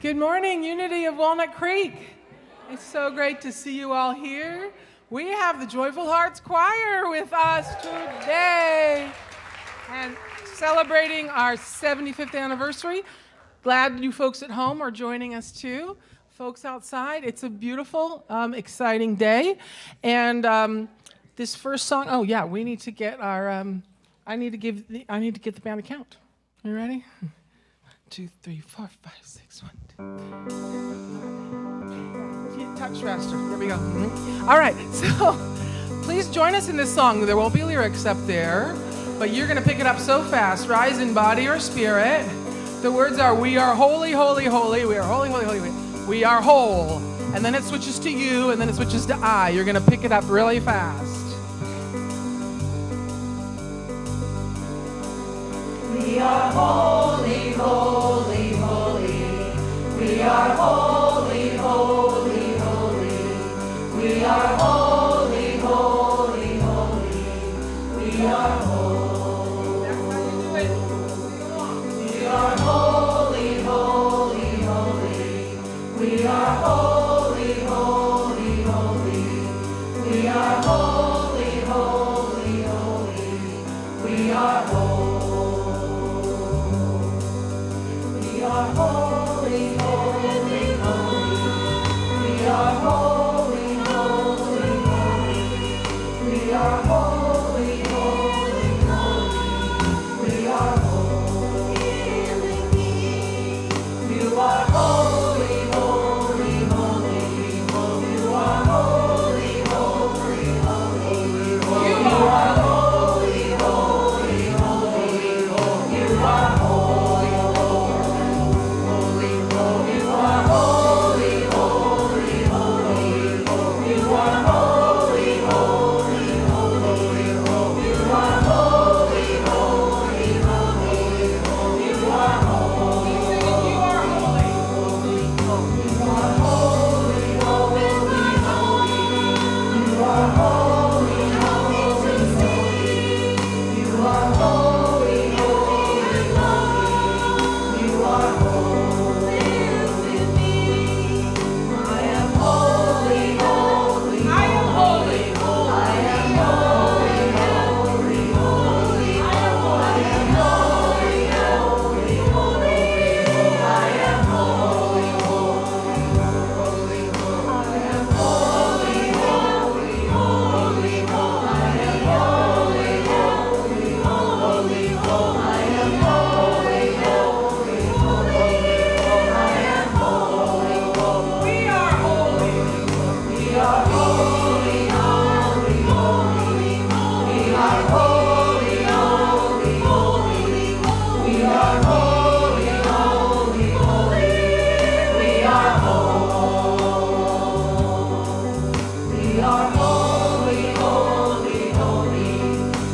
Good morning, Unity of Walnut Creek. It's so great to see you all here. We have the Joyful Hearts Choir with us today and celebrating our 75th anniversary. Glad you folks at home are joining us too. Folks outside, it's a beautiful, exciting day. And this first song, we need to get our, I need to get the band a count. You ready? 1, 2, 3, 4, 5, 6, 1, 2. Touch faster. There we go. Mm-hmm. All right. So please join us in this song. There won't be lyrics up there, but you're going to pick it up so fast. Rise in body or spirit. The words are, we are holy, holy, holy. We are holy, holy, holy. We are whole. And then it switches to you, and then it switches to I. You're going to pick it up really fast. We are holy, holy, holy. We are holy, holy, holy. We are holy, holy, holy. We are holy. That's how you do it. Sing along. We are holy, holy, holy. We are holy, holy, holy. We are holy, holy, holy. We are holy. We are holy, holy, holy. We are holy, holy, holy. We are holy, holy, holy. We are holy. You are holy, holy, holy.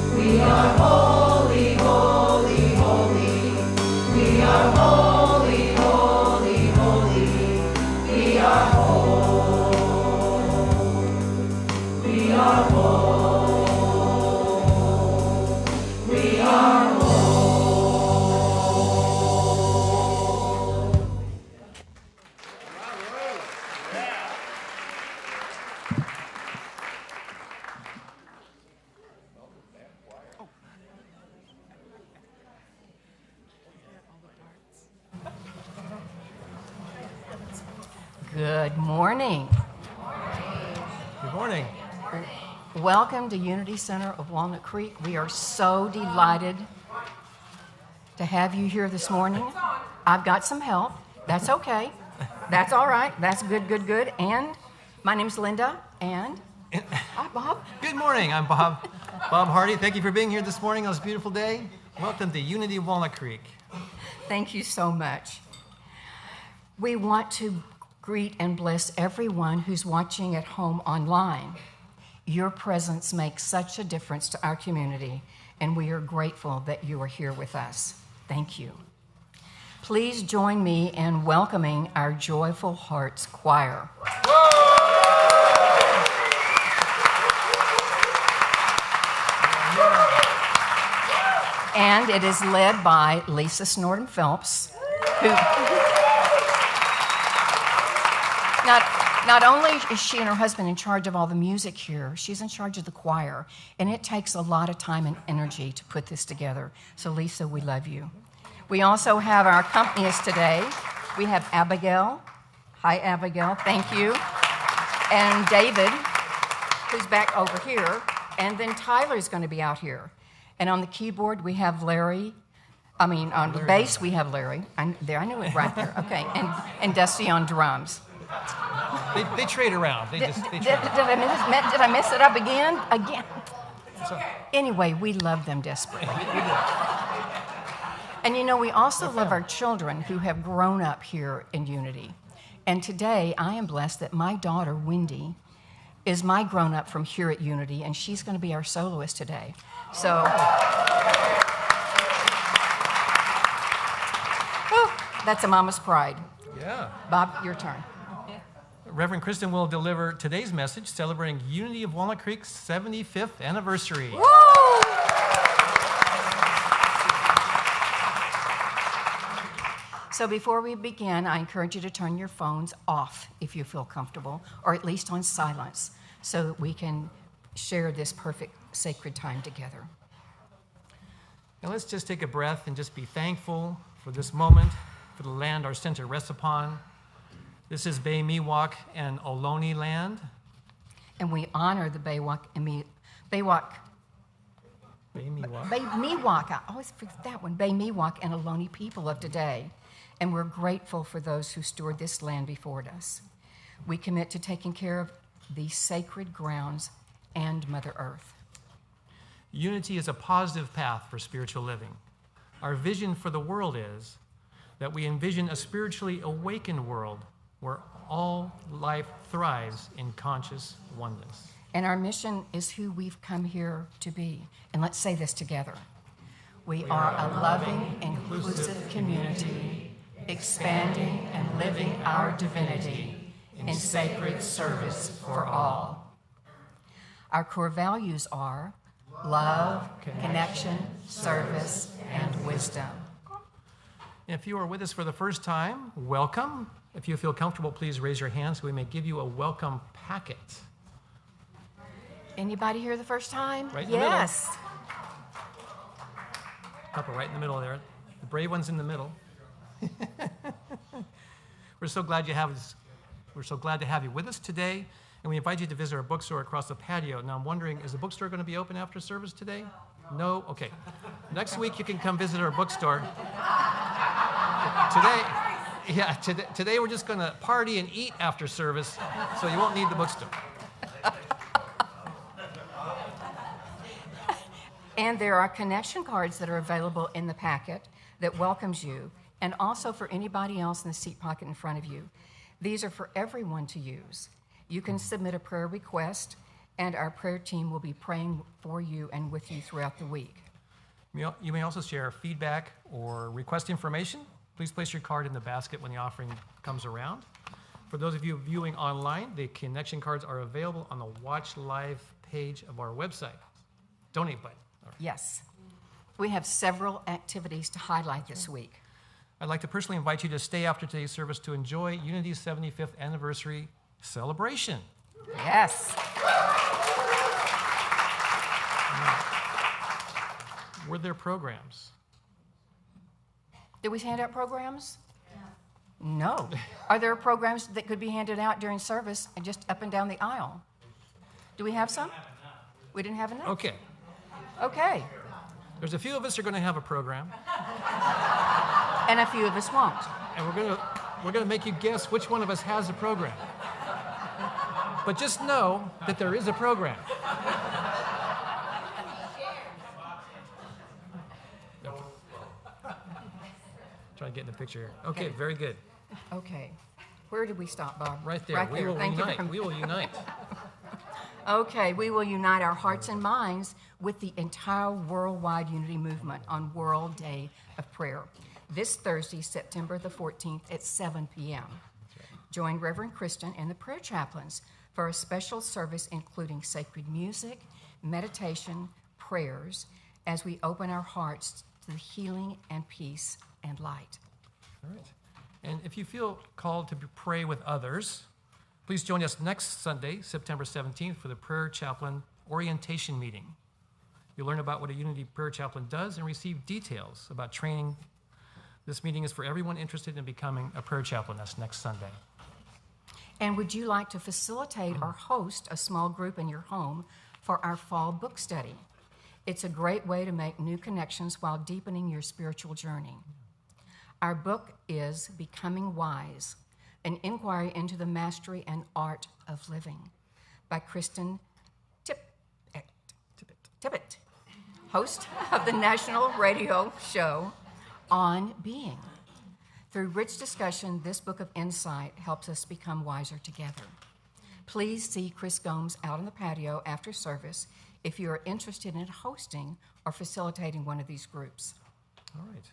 You are holy, holy, holy. You are holy, holy, holy. You are holy. Good morning. Good morning. Welcome to Unity Center of Walnut Creek. We are so delighted to have you here this morning. I've got some help. That's okay. That's all right. That's good, good, good. And my name's Linda, and hi, Bob. Good morning. I'm Bob Hardy. Thank you for being here this morning on this beautiful day. Welcome to Unity of Walnut Creek. Thank you so much. We want to greet and bless everyone who's watching at home online. Your presence makes such a difference to our community, and we are grateful that you are here with us. Thank you. Please join me in welcoming our Joyful Hearts Choir. And it is led by Lisa Snortum-Phelps, who Not only is she and her husband in charge of all the music here, she's in charge of the choir, and it takes a lot of time and energy to put this together. So Lisa, we love you. We also have our accompanist today. We have Abigail. Hi, Abigail. Thank you. And David, who's back over here, and then Tyler's going to be out here. And on the keyboard, we have Larry. On the bass, we have Larry. I knew it right there. Okay, and Dusty on drums. They trade around. Did I mess it up again? Anyway, we love them desperately. And we also love our children who have grown up here in Unity. And today, I am blessed that my daughter, Wendy, is my grown-up from here at Unity, and she's going to be our soloist today. So, that's a mama's pride. Yeah. Bob, your turn. Reverend Kristin will deliver today's message celebrating Unity of Walnut Creek's 75th anniversary. Woo! So before we begin, I encourage you to turn your phones off if you feel comfortable, or at least on silence, so that we can share this perfect sacred time together. Now let's just take a breath and just be thankful for this moment, for the land our center rests upon. This is Bay Miwok and Ohlone land. And we honor the Miwok. I always forget that one. Bay Miwok and Ohlone people of today. And we're grateful for those who steward this land before us. We commit to taking care of these sacred grounds and Mother Earth. Unity is a positive path for spiritual living. Our vision for the world is that we envision a spiritually awakened world where all life thrives in conscious oneness. And our mission is who we've come here to be. And let's say this together. We are a loving, inclusive community, expanding and living our divinity in sacred service for all. Our core values are love, connection, service, and wisdom. If you are with us for the first time, welcome. If you feel comfortable, please raise your hand so we may give you a welcome packet. Anybody here the first time? Right in the yes. middle. Couple right in the middle there. The brave one's in the middle. We're so glad to have you with us today, and we invite you to visit our bookstore across the patio. Now I'm wondering, is the bookstore going to be open after service today? No? Okay. Next week you can come visit our bookstore. Today we're just going to party and eat after service, so you won't need the bookstore. And there are connection cards that are available in the packet that welcomes you, and also for anybody else in the seat pocket in front of you. These are for everyone to use. You can submit a prayer request, and our prayer team will be praying for you and with you throughout the week. You may also share feedback or request information. Please place your card in the basket when the offering comes around. For those of you viewing online, the connection cards are available on the Watch Live page of our website. Donate button. Yes. We have several activities to highlight this week. I'd like to personally invite you to stay after today's service to enjoy Unity's 75th anniversary celebration. Yes. Were there programs? Did we hand out programs? No. Are there programs that could be handed out during service and just up and down the aisle? Do we have some? We didn't have enough? Okay. Okay. There's a few of us who are going to have a program. And a few of us won't. And we're going to make you guess which one of us has a program. But just know that there is a program. Okay. Try to get in the picture here. Okay, very good. Okay. Where did we stop, Bob? Right there. Right We will Thank unite. you. We will unite. Okay, we will unite our hearts and minds with the entire worldwide unity movement on World Day of Prayer. This Thursday, September the 14th at 7 p.m. Join Reverend Kristin and the prayer chaplains for a special service including sacred music, meditation, prayers, as we open our hearts to the healing and peace and light. All right. And if you feel called to pray with others, Please join us next Sunday, September 17th, for the Prayer Chaplain Orientation Meeting. You'll learn about what a Unity Prayer Chaplain does and receive details about training. This meeting is for everyone interested in becoming a prayer chaplain. That's next Sunday. And would you like to facilitate or host a small group in your home for our fall book study? It's a great way to make new connections while deepening your spiritual journey. Our book is Becoming Wise, an inquiry into the mastery and art of living by Kristin Tippett, host of the national radio show On Being. Through rich discussion, this book of insight helps us become wiser together. Please see Chris Gomes out on the patio after service if you are interested in hosting or facilitating one of these groups. All right.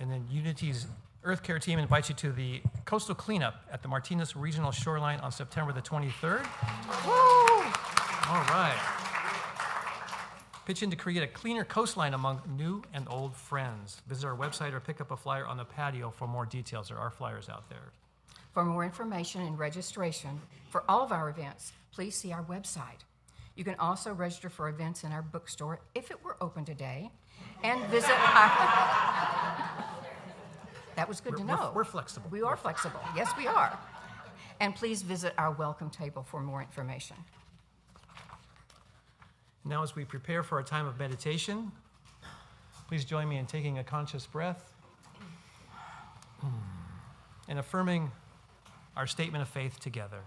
And then Unity's Earth Care team invites you to the coastal cleanup at the Martinez Regional Shoreline on September the 23rd. Woo! All right. Pitch in to create a cleaner coastline among new and old friends. Visit our website or pick up a flyer on the patio for more details. There are flyers out there. For more information and registration for all of our events, please see our website. You can also register for events in our bookstore if it were open today, and visit our... That was good to know. We're flexible. We are flexible. Yes, we are. And please visit our welcome table for more information. Now, as we prepare for our time of meditation, please join me in taking a conscious breath and affirming our statement of faith together.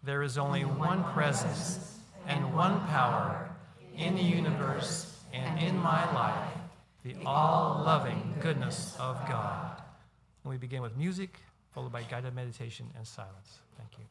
There is only one presence and one power in the universe and in my life, the all-loving goodness of God. And we begin with music, followed by guided meditation and silence. Thank you.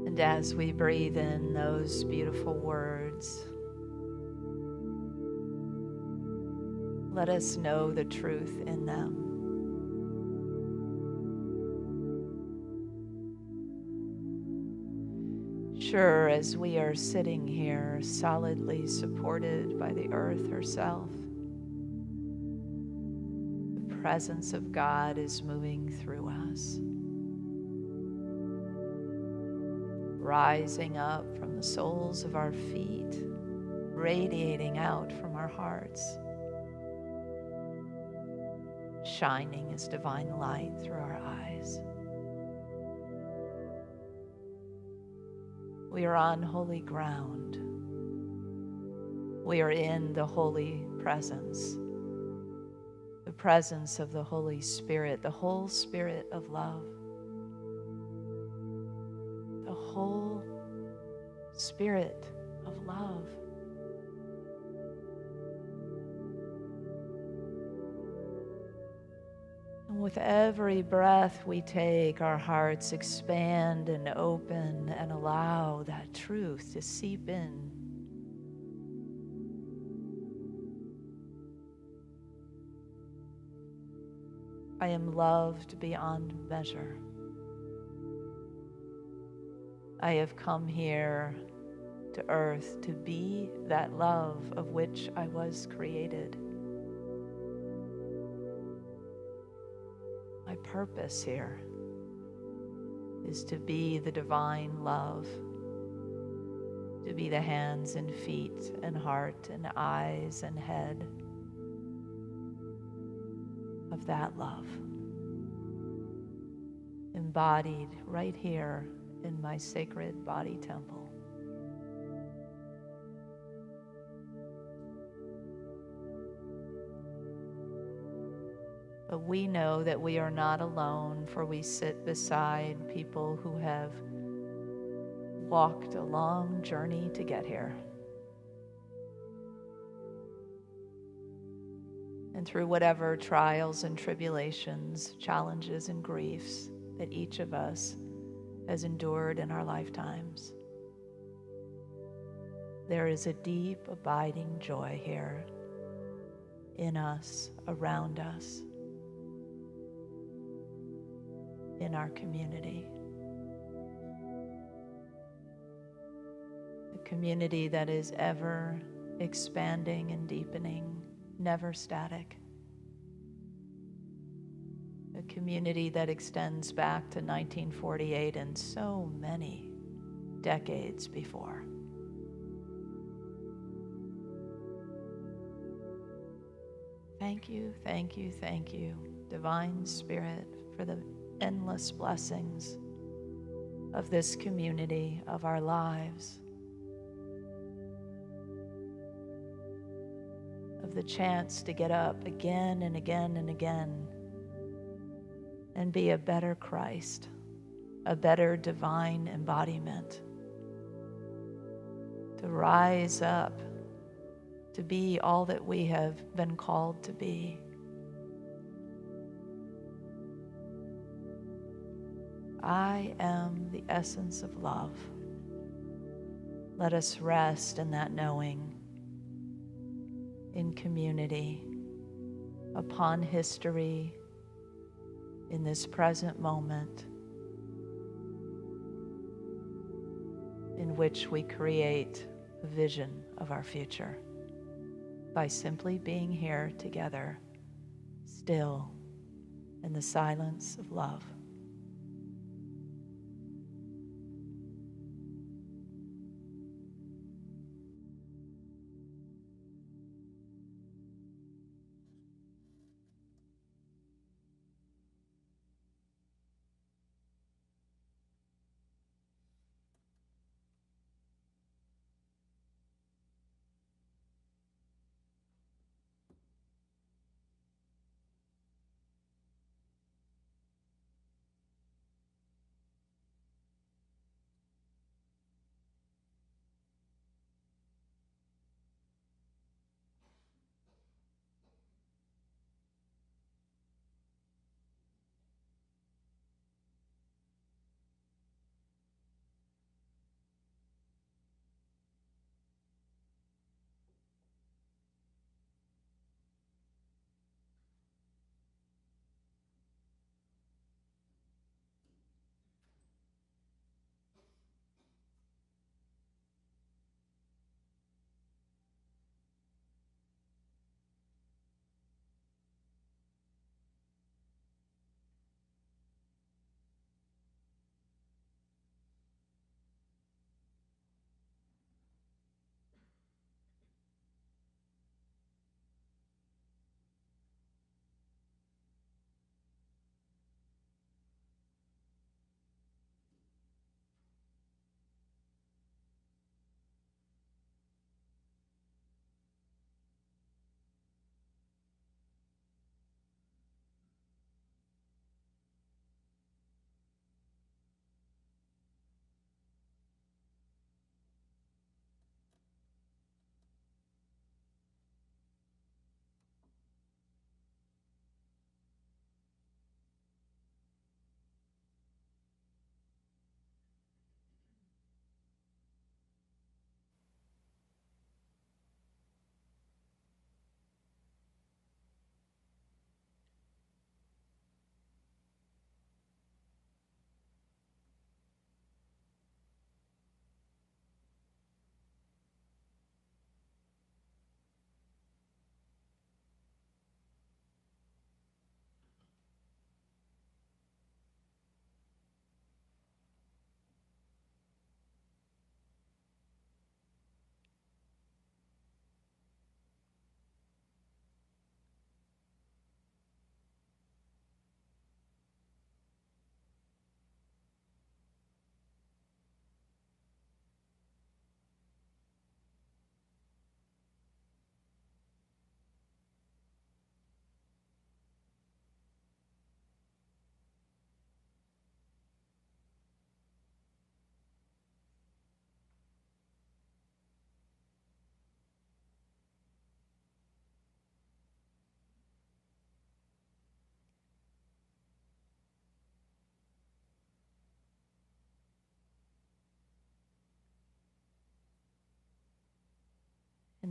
And as we breathe in those beautiful words, let us know the truth in them. Sure, as we are sitting here solidly supported by the earth herself, the presence of God is moving through us. rising up from the soles of our feet, radiating out from our hearts, shining as divine light through our eyes. We are on holy ground. We are in the holy presence, the presence of the Holy Spirit, the whole Spirit of love, the whole Spirit of love. And with every breath we take, our hearts expand and open and allow that truth to seep in. I am loved beyond measure. I have come here to earth to be that love of which I was created. My purpose here is to be the divine love, to be the hands and feet and heart and eyes and head of that love, embodied right here in my sacred body temple. But we know that we are not alone, for we sit beside people who have walked a long journey to get here. And through whatever trials and tribulations, challenges and griefs that each of us has endured in our lifetimes, there is a deep, abiding joy here in us, around us, in our community. A community that is ever expanding and deepening, never static. A community that extends back to 1948 and so many decades before. Thank you, thank you, thank you, Divine Spirit, for the endless blessings of this community, of our lives, of the chance to get up again and again and again and be a better Christ, a better divine embodiment, to rise up, to be all that we have been called to be. I am the essence of love. Let us rest in that knowing, in community, upon history, in this present moment, in which we create a vision of our future by simply being here together, still in the silence of love.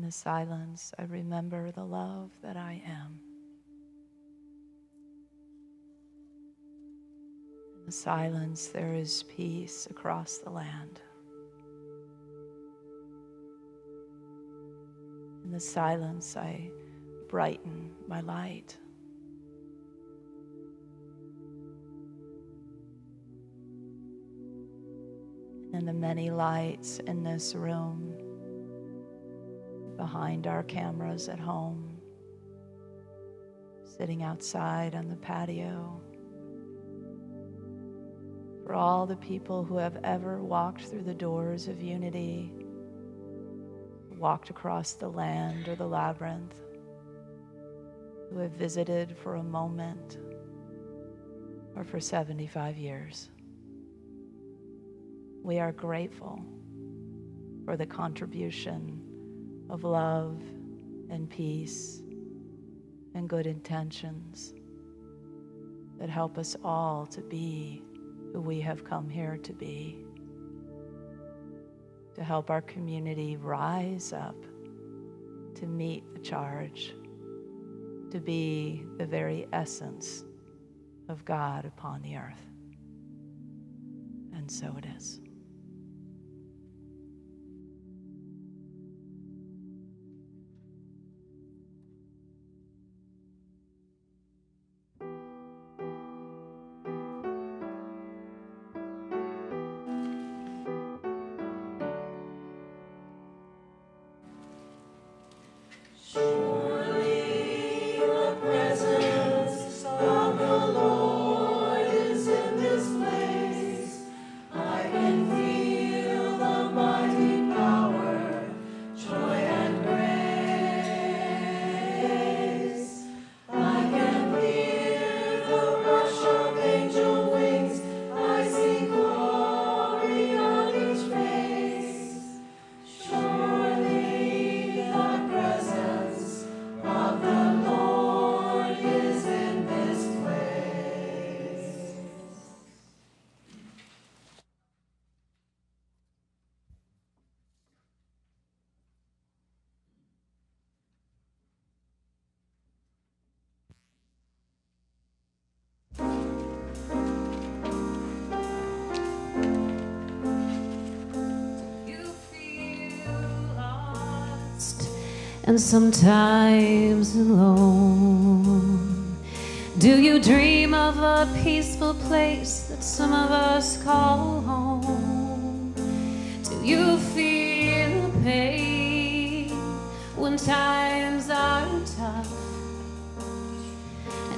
the silence, I remember the love that I am. In the silence, there is peace across the land. In the silence, I brighten my light. And the many lights in this room, behind our cameras at home, sitting outside on the patio, for all the people who have ever walked through the doors of Unity, walked across the land or the labyrinth, who have visited for a moment or for 75 years. We are grateful for the contribution of love and peace and good intentions that help us all to be who we have come here to be, to help our community rise up, to meet the charge, to be the very essence of God upon the earth. And so it is. And sometimes alone. Do you dream of a peaceful place that some of us call home? Do you feel pain when times are tough?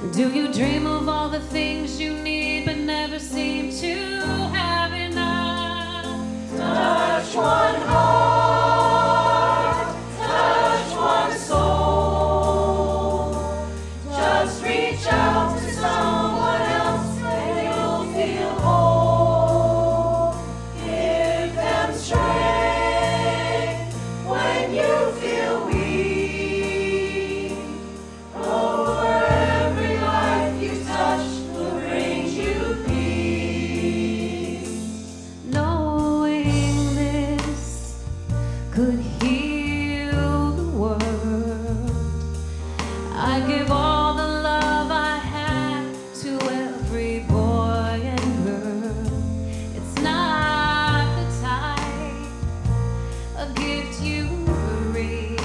And do you dream of all the things you need but never seem to have enough? Touch one heart, touch one soul. Just reach out to someone else and you'll feel whole. Give them strength when you feel weak. Over every life you touch will bring you peace. Knowing this could heal the world. I give all the love I have to every boy and girl. It's not the type of gift you read.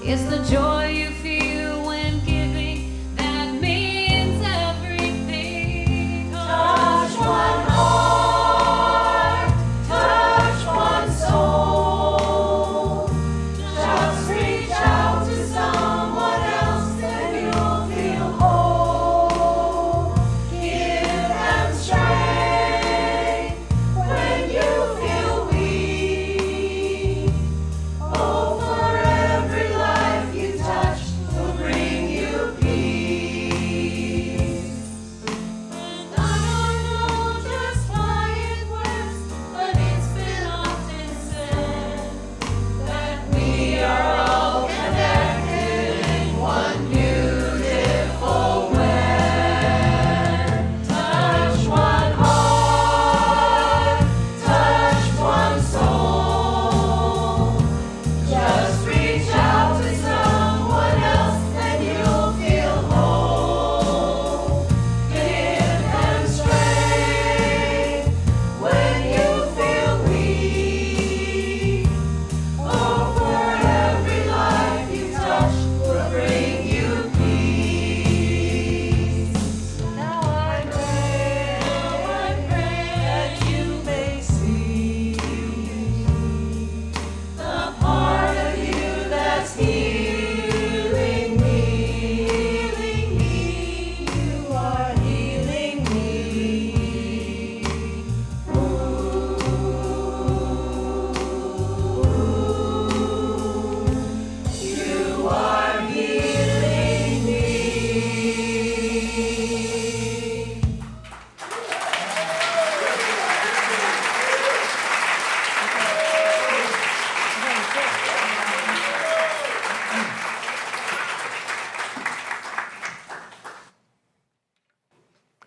It's the joy you feel when giving that means everything. Touch one heart, touch one soul. Just reach out to someone else and you'll feel whole. Give them strength when you feel weak. Oh, for every life you touch,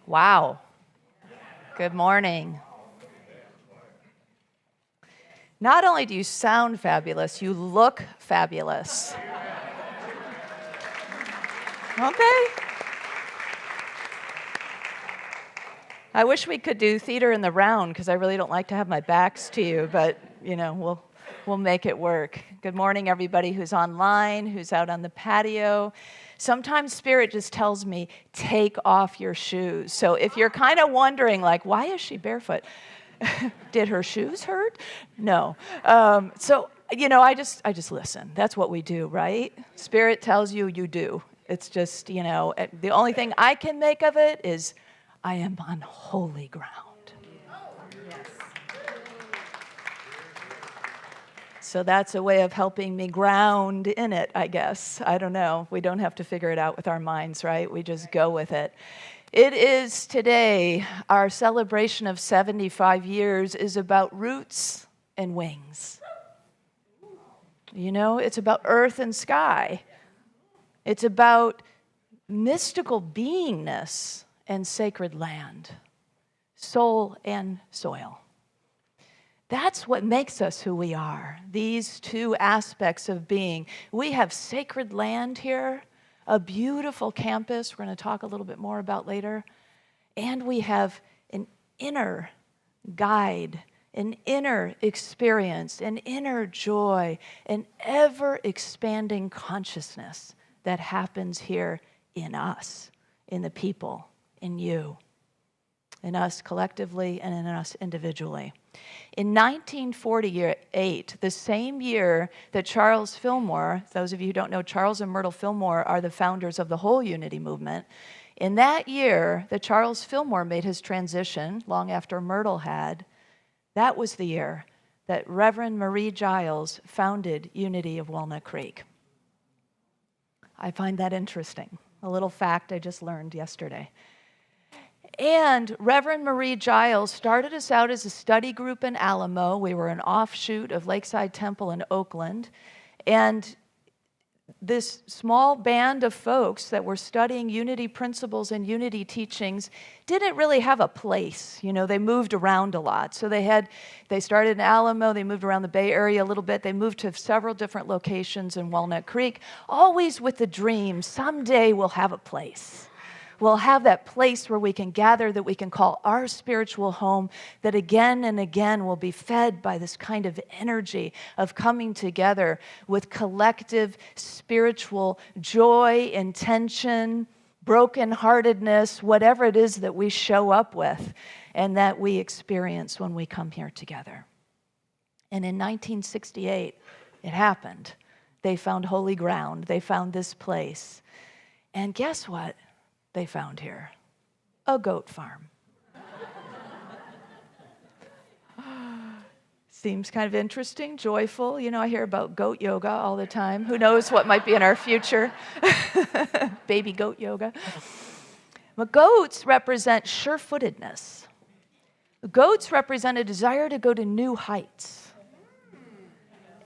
Wow. Good morning. Not only do you sound fabulous, you look fabulous. Okay. I wish we could do theater in the round because I really don't like to have my backs to you, but we'll make it work. Good morning, everybody who's online, who's out on the patio. Sometimes Spirit just tells me, take off your shoes. So if you're kind of wondering, like, why is she barefoot? Did her shoes hurt? No. I just listen. That's what we do, right? Spirit tells you, you do. It's just, the only thing I can make of it is I am on holy ground. So that's a way of helping me ground in it, I guess. I don't know. We don't have to figure it out with our minds, right? We just go with it. It is today, our celebration of 75 years is about roots and wings. It's about earth and sky. It's about mystical beingness and sacred land, soul and soil. That's what makes us who we are, these two aspects of being. We have sacred land here, a beautiful campus we're going to talk a little bit more about later, and we have an inner guide, an inner experience, an inner joy, an ever-expanding consciousness that happens here in us, in the people, in you, in us collectively and in us individually. In 1948, the same year that Charles Fillmore, those of you who don't know, Charles and Myrtle Fillmore are the founders of the whole Unity movement. In that year that Charles Fillmore made his transition, long after Myrtle had, that was the year that Reverend Marie Giles founded Unity of Walnut Creek. I find that interesting, a little fact I just learned yesterday. And Reverend Marie Giles started us out as a study group in Alamo. We were an offshoot of Lakeside Temple in Oakland. And this small band of folks that were studying unity principles and unity teachings didn't really have a place. They moved around a lot. So they started in Alamo, they moved around the Bay Area a little bit, they moved to several different locations in Walnut Creek, always with the dream, someday we'll have a place. We'll have that place where we can gather that we can call our spiritual home, that again and again will be fed by this kind of energy of coming together with collective spiritual joy, intention, brokenheartedness, whatever it is that we show up with and that we experience when we come here together. And in 1968, it happened. They found holy ground. They found this place. And guess what? They found here a goat farm. Seems kind of interesting, joyful. I hear about goat yoga all the time. Who knows what might be in our future? Baby goat yoga. But goats represent sure-footedness. Goats represent a desire to go to new heights.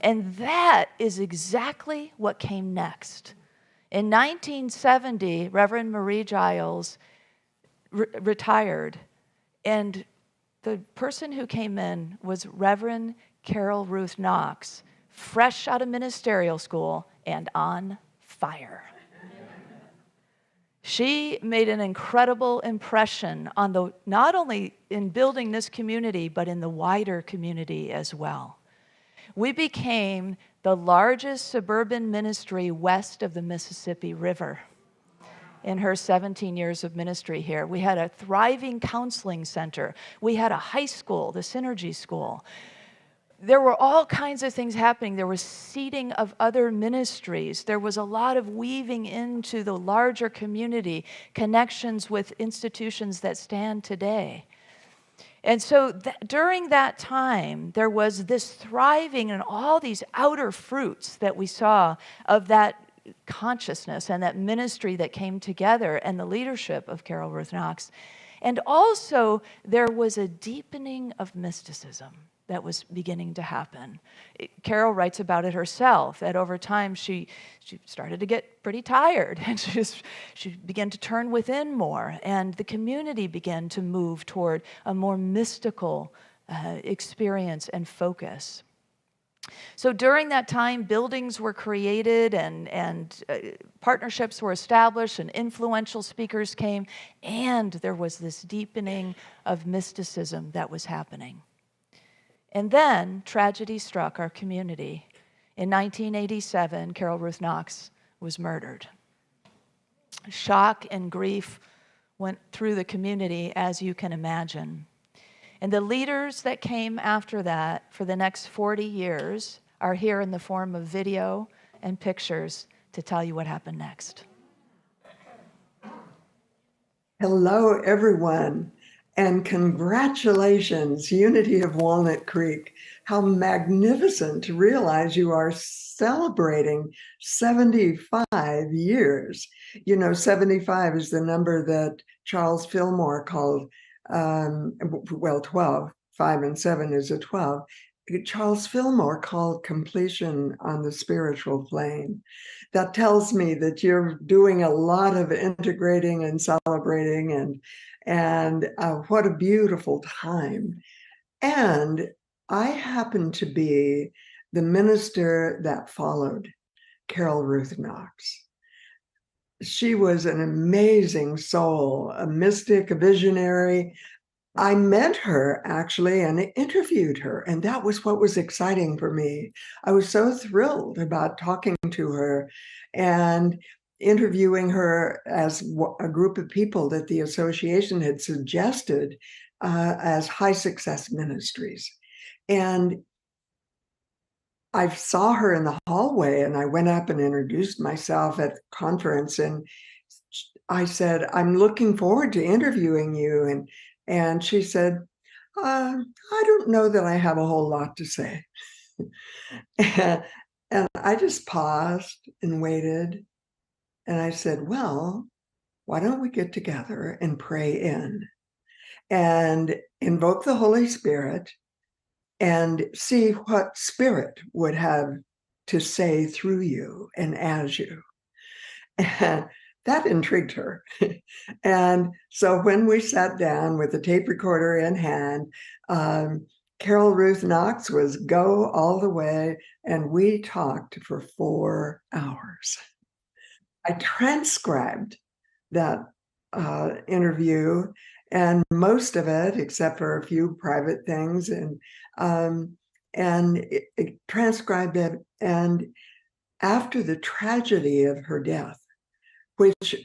And that is exactly what came next. In 1970, Reverend Marie Giles retired, and the person who came in was Reverend Karyl Ruth Knox, fresh out of ministerial school and on fire. She made an incredible impression on not only in building this community, but in the wider community as well. We became the largest suburban ministry west of the Mississippi River in her 17 years of ministry here. We had a thriving counseling center. We had a high school, the Synergy School. There were all kinds of things happening. There was seeding of other ministries. There was a lot of weaving into the larger community, connections with institutions that stand today. And so during that time, there was this thriving and all these outer fruits that we saw of that consciousness and that ministry that came together and the leadership of Karyl Ruth Knox. And also, there was a deepening of mysticism. that was beginning to happen. Karyl writes about it herself, that over time she started to get pretty tired, and she began to turn within more, and the community began to move toward a more mystical experience and focus. So during that time, buildings were created and partnerships were established and influential speakers came, and there was this deepening of mysticism that was happening. And then tragedy struck our community. In 1987, Karyl Ruth Knox was murdered. Shock and grief went through the community, as you can imagine. And the leaders that came after that for the next 40 years are here in the form of video and pictures to tell you what happened next. Hello, everyone, and congratulations, Unity of Walnut Creek. How magnificent to realize you are celebrating 75 years. You know, 75 is the number that Charles Fillmore called 12, 5 and 7 is a 12. Charles Fillmore called completion on the spiritual plane. That tells me that you're doing a lot of integrating and celebrating, and what a beautiful time. And I happen to be the minister that followed Karyl Ruth Knox. She was an amazing soul, a mystic, a visionary. I met her actually and interviewed her, and that was what was exciting for me. I was so thrilled about talking to her and interviewing her as a group of people that the association had suggested as high success ministries. And I saw her in the hallway, and I went up and introduced myself at the conference, and I said, I'm looking forward to interviewing you. And she said, I don't know that I have a whole lot to say. And I just paused and waited. And I said, well, why don't we get together and pray in and invoke the Holy Spirit and see what Spirit would have to say through you and as you. And that intrigued her. And so when we sat down with the tape recorder in hand, Karyl Ruth Knox was go all the way, and we talked for 4 hours. I transcribed that interview, and most of it, except for a few private things, and it transcribed it. And after the tragedy of her death, which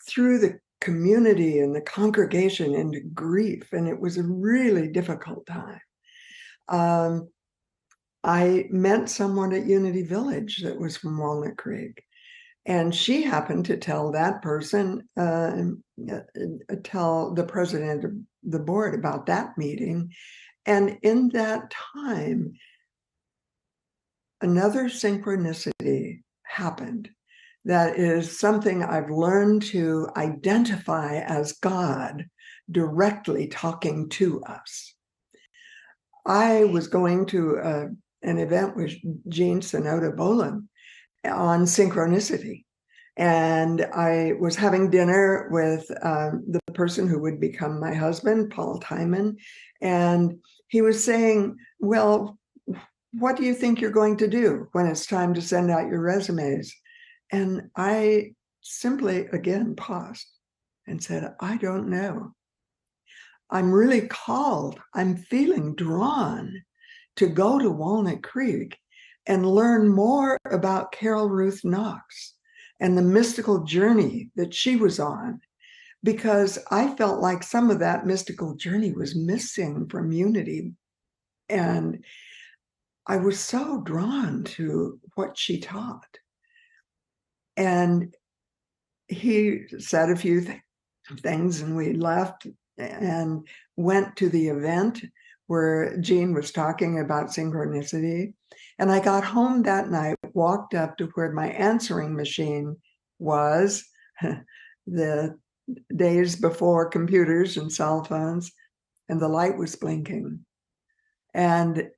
threw the community and the congregation into grief, and it was a really difficult time, I met someone at Unity Village that was from Walnut Creek. And she happened to tell that person, tell the president of the board about that meeting. And in that time, another synchronicity happened. That is something I've learned to identify as God directly talking to us. I was going to an event with Jean Sonoda-Boland on synchronicity. And I was having dinner with the person who would become my husband, Paul Timon. And he was saying, well, what do you think you're going to do when it's time to send out your resumes? And I simply, again, paused and said, I don't know. I'm really called. I'm feeling drawn to go to Walnut Creek and learn more about Karyl Ruth Knox and the mystical journey that she was on, because I felt like some of that mystical journey was missing from Unity. And I was so drawn to what she taught. And he said a few things, and we left and went to the event where Jean was talking about synchronicity. And I got home that night, walked up to where my answering machine was, the days before computers and cell phones, and the light was blinking. and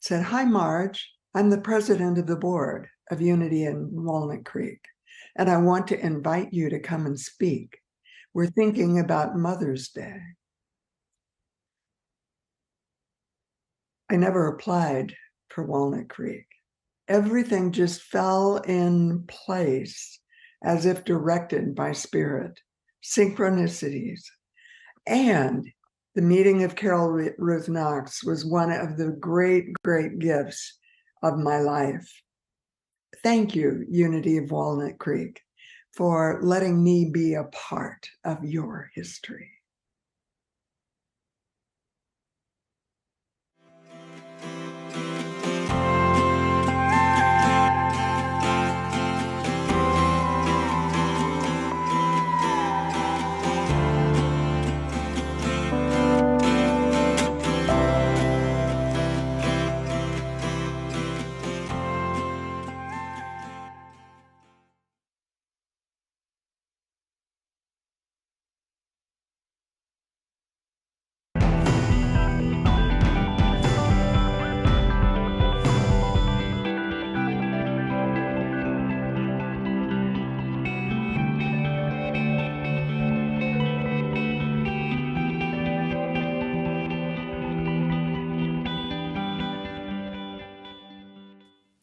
said, "Hi, Marge. I'm the president of the board of Unity in Walnut Creek, and I want to invite you to come and speak. We're thinking about Mother's Day." I never applied for Walnut Creek. Everything just fell in place as if directed by spirit, synchronicities. And the meeting of Karyl Ruth Knox was one of the great, great gifts of my life. Thank you, Unity of Walnut Creek, for letting me be a part of your history.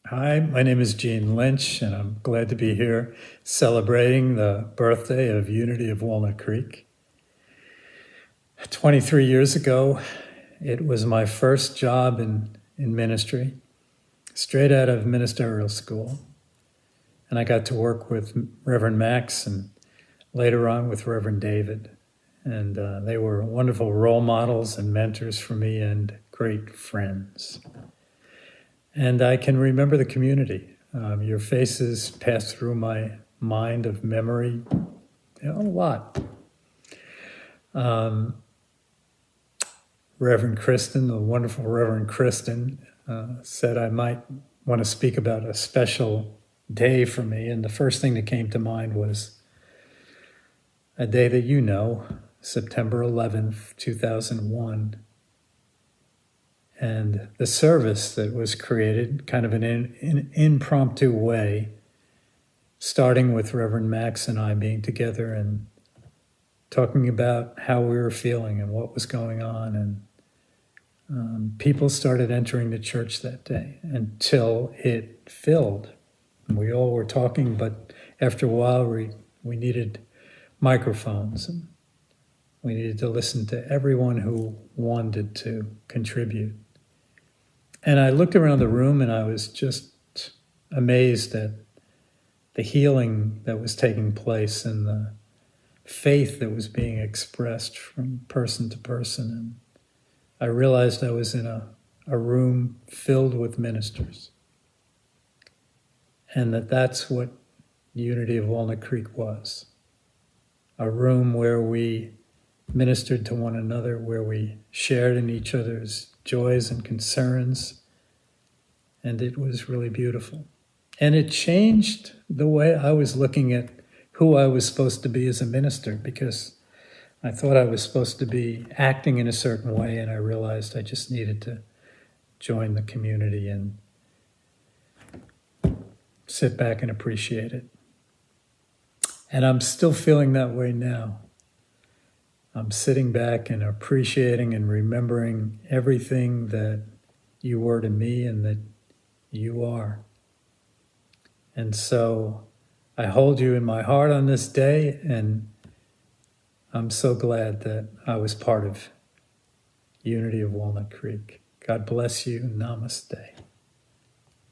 Hi, my name is Gene Lynch, and I'm glad to be here celebrating the birthday of Unity of Walnut Creek. 23 years ago, it was my first job in ministry, straight out of ministerial school. And I got to work with Reverend Max and later on with Reverend David. And they were wonderful role models and mentors for me and great friends. And I can remember the community. Your faces pass through my mind of memory a lot. Reverend Kristin, the wonderful Reverend Kristin, said I might want to speak about a special day for me. And the first thing that came to mind was a day that you know, September 11th, 2001. And the service that was created, kind of in an impromptu way, starting with Reverend Max and I being together and talking about how we were feeling and what was going on. And people started entering the church that day until it filled. And we all were talking, but after a while we needed microphones. And we needed to listen to everyone who wanted to contribute. And I looked around the room and I was just amazed at the healing that was taking place and the faith that was being expressed from person to person. And I realized I was in a room filled with ministers. And that's what Unity of Walnut Creek was. A room where we ministered to one another, where we shared in each other's joys and concerns, and it was really beautiful. And it changed the way I was looking at who I was supposed to be as a minister, because I thought I was supposed to be acting in a certain way, and I realized I just needed to join the community and sit back and appreciate it. And I'm still feeling that way now. I'm sitting back and appreciating and remembering everything that you were to me and that you are. And so I hold you in my heart on this day, and I'm so glad that I was part of Unity of Walnut Creek. God bless you. Namaste.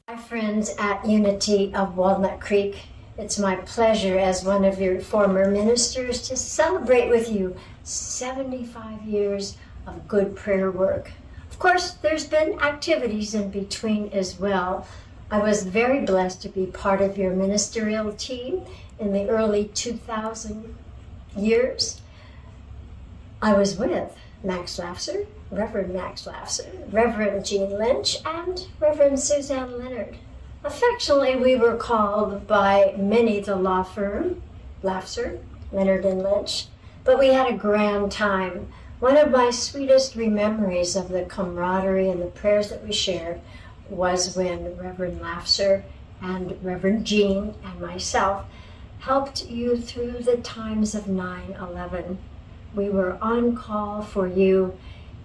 Hi, friends at Unity of Walnut Creek. It's my pleasure as one of your former ministers to celebrate with you 75 years of good prayer work. Of course, there's been activities in between as well. I was very blessed to be part of your ministerial team in the early 2000 years. I was with Max Lafser, Reverend Max Lafser, Reverend Gene Lynch, and Reverend Suzanne Leonard. Affectionately, we were called by many the law firm, Lafser, Leonard and Lynch, but we had a grand time One of my sweetest memories of the camaraderie and the prayers that we shared was when Reverend Laux and Reverend Jean and myself helped you through the times of 9/11. We were on call for you.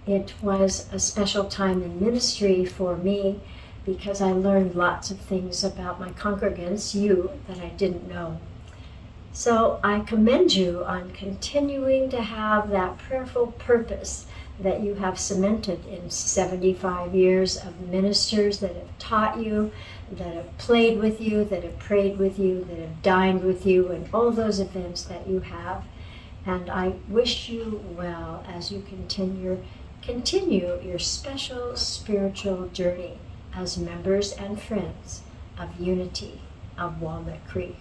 It was a special time in ministry for me because I learned lots of things about my congregants, you, that I didn't know. So I commend you on continuing to have that prayerful purpose that you have cemented in 75 years of ministers that have taught you, that have played with you, that have prayed with you, that have dined with you, and all those events that you have. And I wish you well as you continue your special spiritual journey as members and friends of Unity of Walnut Creek.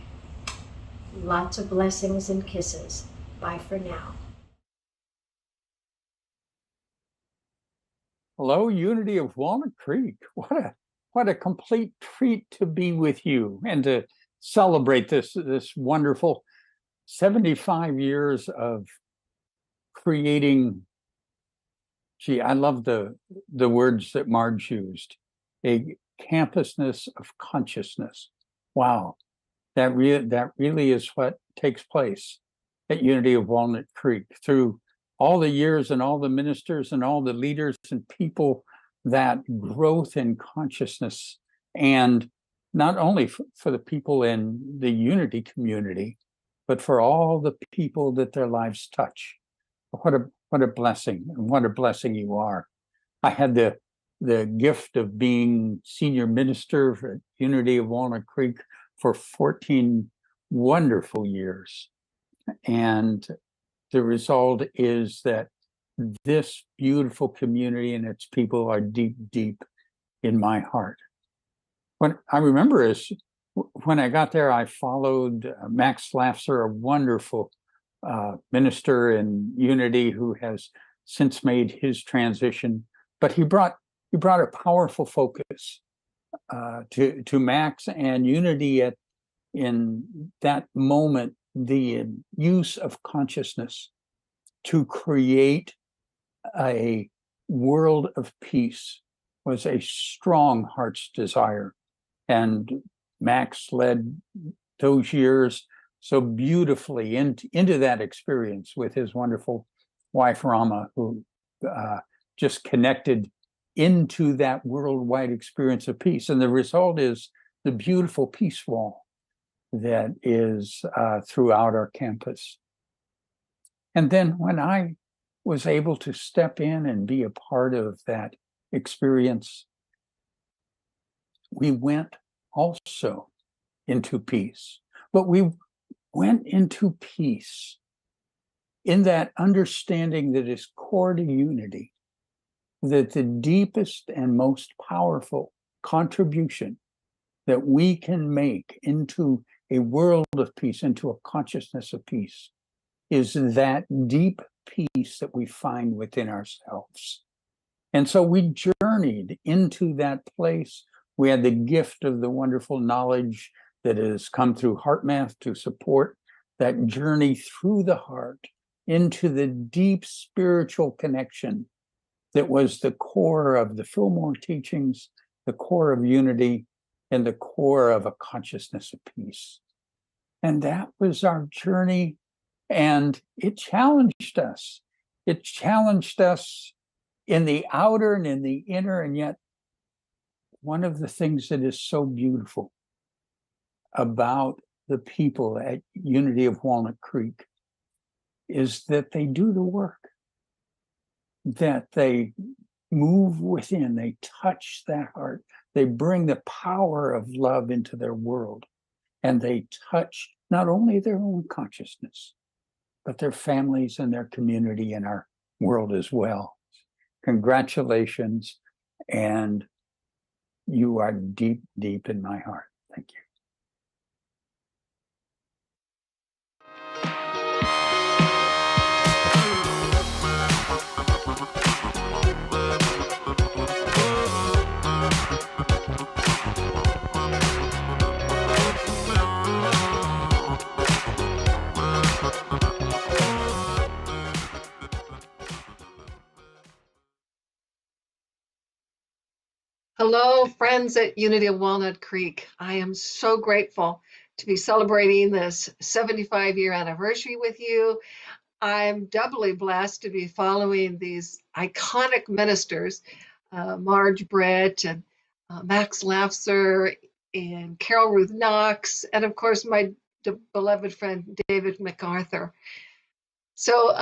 Lots of blessings and kisses. Bye for now. Hello, Unity of Walnut Creek. What a complete treat to be with you and to celebrate this wonderful 75 years of creating. Gee, I love the words that Marge used. A campusness of consciousness. Wow. That really is what takes place at Unity of Walnut Creek through all the years and all the ministers and all the leaders and people, that growth in consciousness, and not only for the people in the Unity community, but for all the people that their lives touch. What a blessing, and what a blessing you are. I had the gift of being senior minister at Unity of Walnut Creek for 14 wonderful years. And the result is that this beautiful community and its people are deep, deep in my heart. When I remember when I got there, I followed Max Lafser, a wonderful minister in Unity who has since made his transition, but he brought a powerful focus to Max and Unity in that moment, the use of consciousness to create a world of peace was a strong heart's desire. And Max led those years so beautifully into that experience with his wonderful wife, Rama, who just connected into that worldwide experience of peace. And the result is the beautiful peace wall that is throughout our campus. And then when I was able to step in and be a part of that experience, we went also into peace. But we went into peace in that understanding that is core to Unity, that the deepest and most powerful contribution that we can make into a world of peace, into a consciousness of peace, is that deep peace that we find within ourselves. And so we journeyed into that place. We had the gift of the wonderful knowledge that has come through HeartMath to support that journey through the heart into the deep spiritual connection that was the core of the Fillmore teachings, the core of Unity, and the core of a consciousness of peace. And that was our journey, and it challenged us. It challenged us in the outer and in the inner, and yet one of the things that is so beautiful about the people at Unity of Walnut Creek is that they do the work, that they move within, they touch that heart, they bring the power of love into their world, and they touch not only their own consciousness, but their families and their community and our world as well. Congratulations, and you are deep, deep in my heart. Thank you. Hello, friends at Unity of Walnut Creek. I am so grateful to be celebrating this 75-year anniversary with you. I'm doubly blessed to be following these iconic ministers, Marge Brett and Max Lafser and Carol Ruth Knox, and of course my beloved friend David MacArthur. So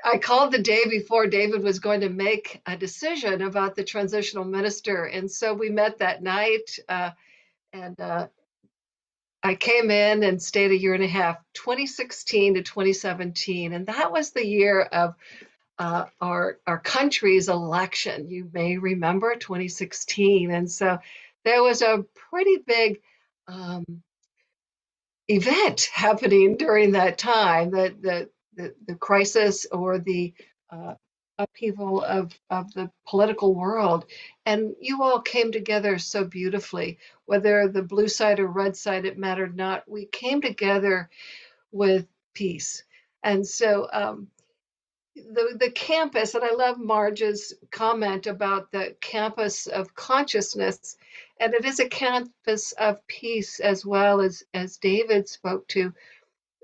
I called the day before David was going to make a decision about the transitional minister. And so we met that night, and I came in and stayed a year and a half, 2016 to 2017. And that was the year of our country's election. You may remember 2016. And so there was a pretty big event happening during that time, the crisis or the upheaval of the political world. And you all came together so beautifully, whether the blue side or red side, it mattered not. We came together with peace. And so the campus, and I love Marge's comment about the campus of consciousness, and it is a campus of peace as well, as David spoke to,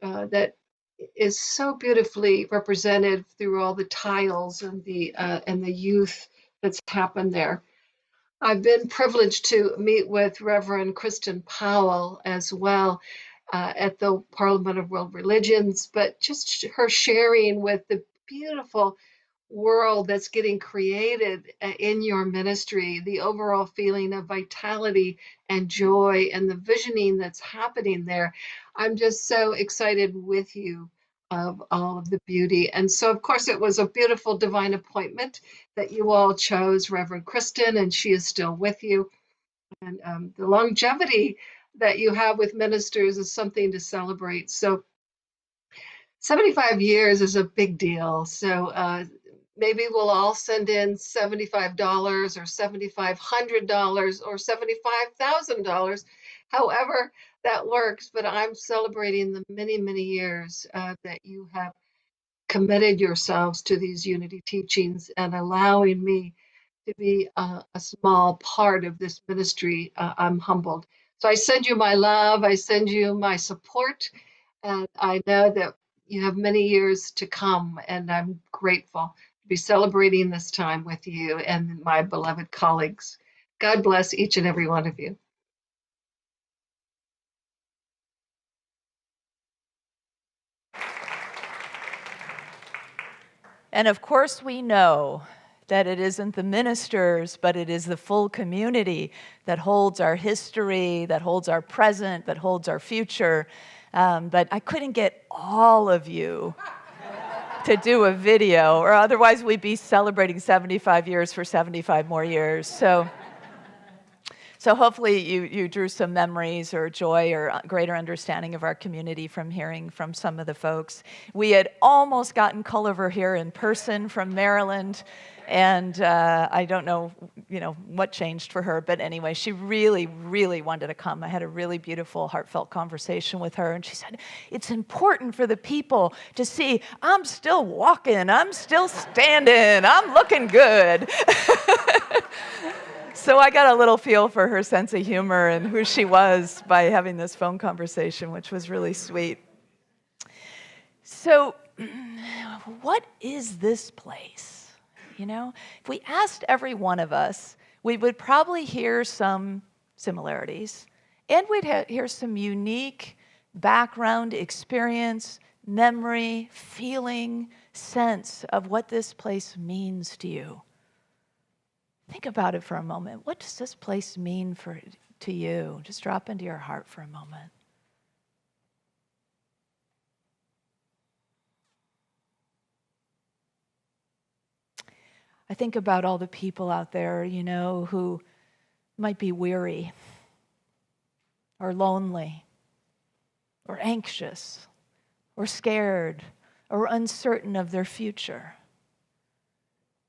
that is so beautifully represented through all the tiles and the youth that's happened there. I've been privileged to meet with Reverend Kristin Powell as well at the Parliament of World Religions, but just her sharing with the beautiful world that's getting created in your ministry, the overall feeling of vitality and joy and the visioning that's happening there. I'm just so excited with you of all of the beauty. And so, of course, it was a beautiful divine appointment that you all chose Reverend Kristin, and she is still with you. And the longevity that you have with ministers is something to celebrate. So 75 years is a big deal. So maybe we'll all send in $75 or $7,500 or $75,000, however that works. But I'm celebrating the many, many years that you have committed yourselves to these Unity teachings and allowing me to be a small part of this ministry. I'm humbled. So I send you my love. I send you my support. And I know that you have many years to come. And I'm grateful to be celebrating this time with you and my beloved colleagues. God bless each and every one of you. And of course, we know that it isn't the ministers, but it is the full community that holds our history, that holds our present, that holds our future. But I couldn't get all of you to do a video, or otherwise we'd be celebrating 75 years for 75 more years. So hopefully you drew some memories or joy or greater understanding of our community from hearing from some of the folks. We had almost gotten Culliver here in person from Maryland, and I don't know, what changed for her, but anyway, she really, really wanted to come. I had a really beautiful, heartfelt conversation with her, and she said, it's important for the people to see I'm still walking, I'm still standing, I'm looking good. So I got a little feel for her sense of humor and who she was by having this phone conversation, which was really sweet. So what is this place? If we asked every one of us, we would probably hear some similarities, and we'd hear some unique background, experience, memory, feeling, sense of what this place means to you. Think about it for a moment. What does this place mean to you? Just drop into your heart for a moment. I think about all the people out there, who might be weary or lonely or anxious or scared or uncertain of their future.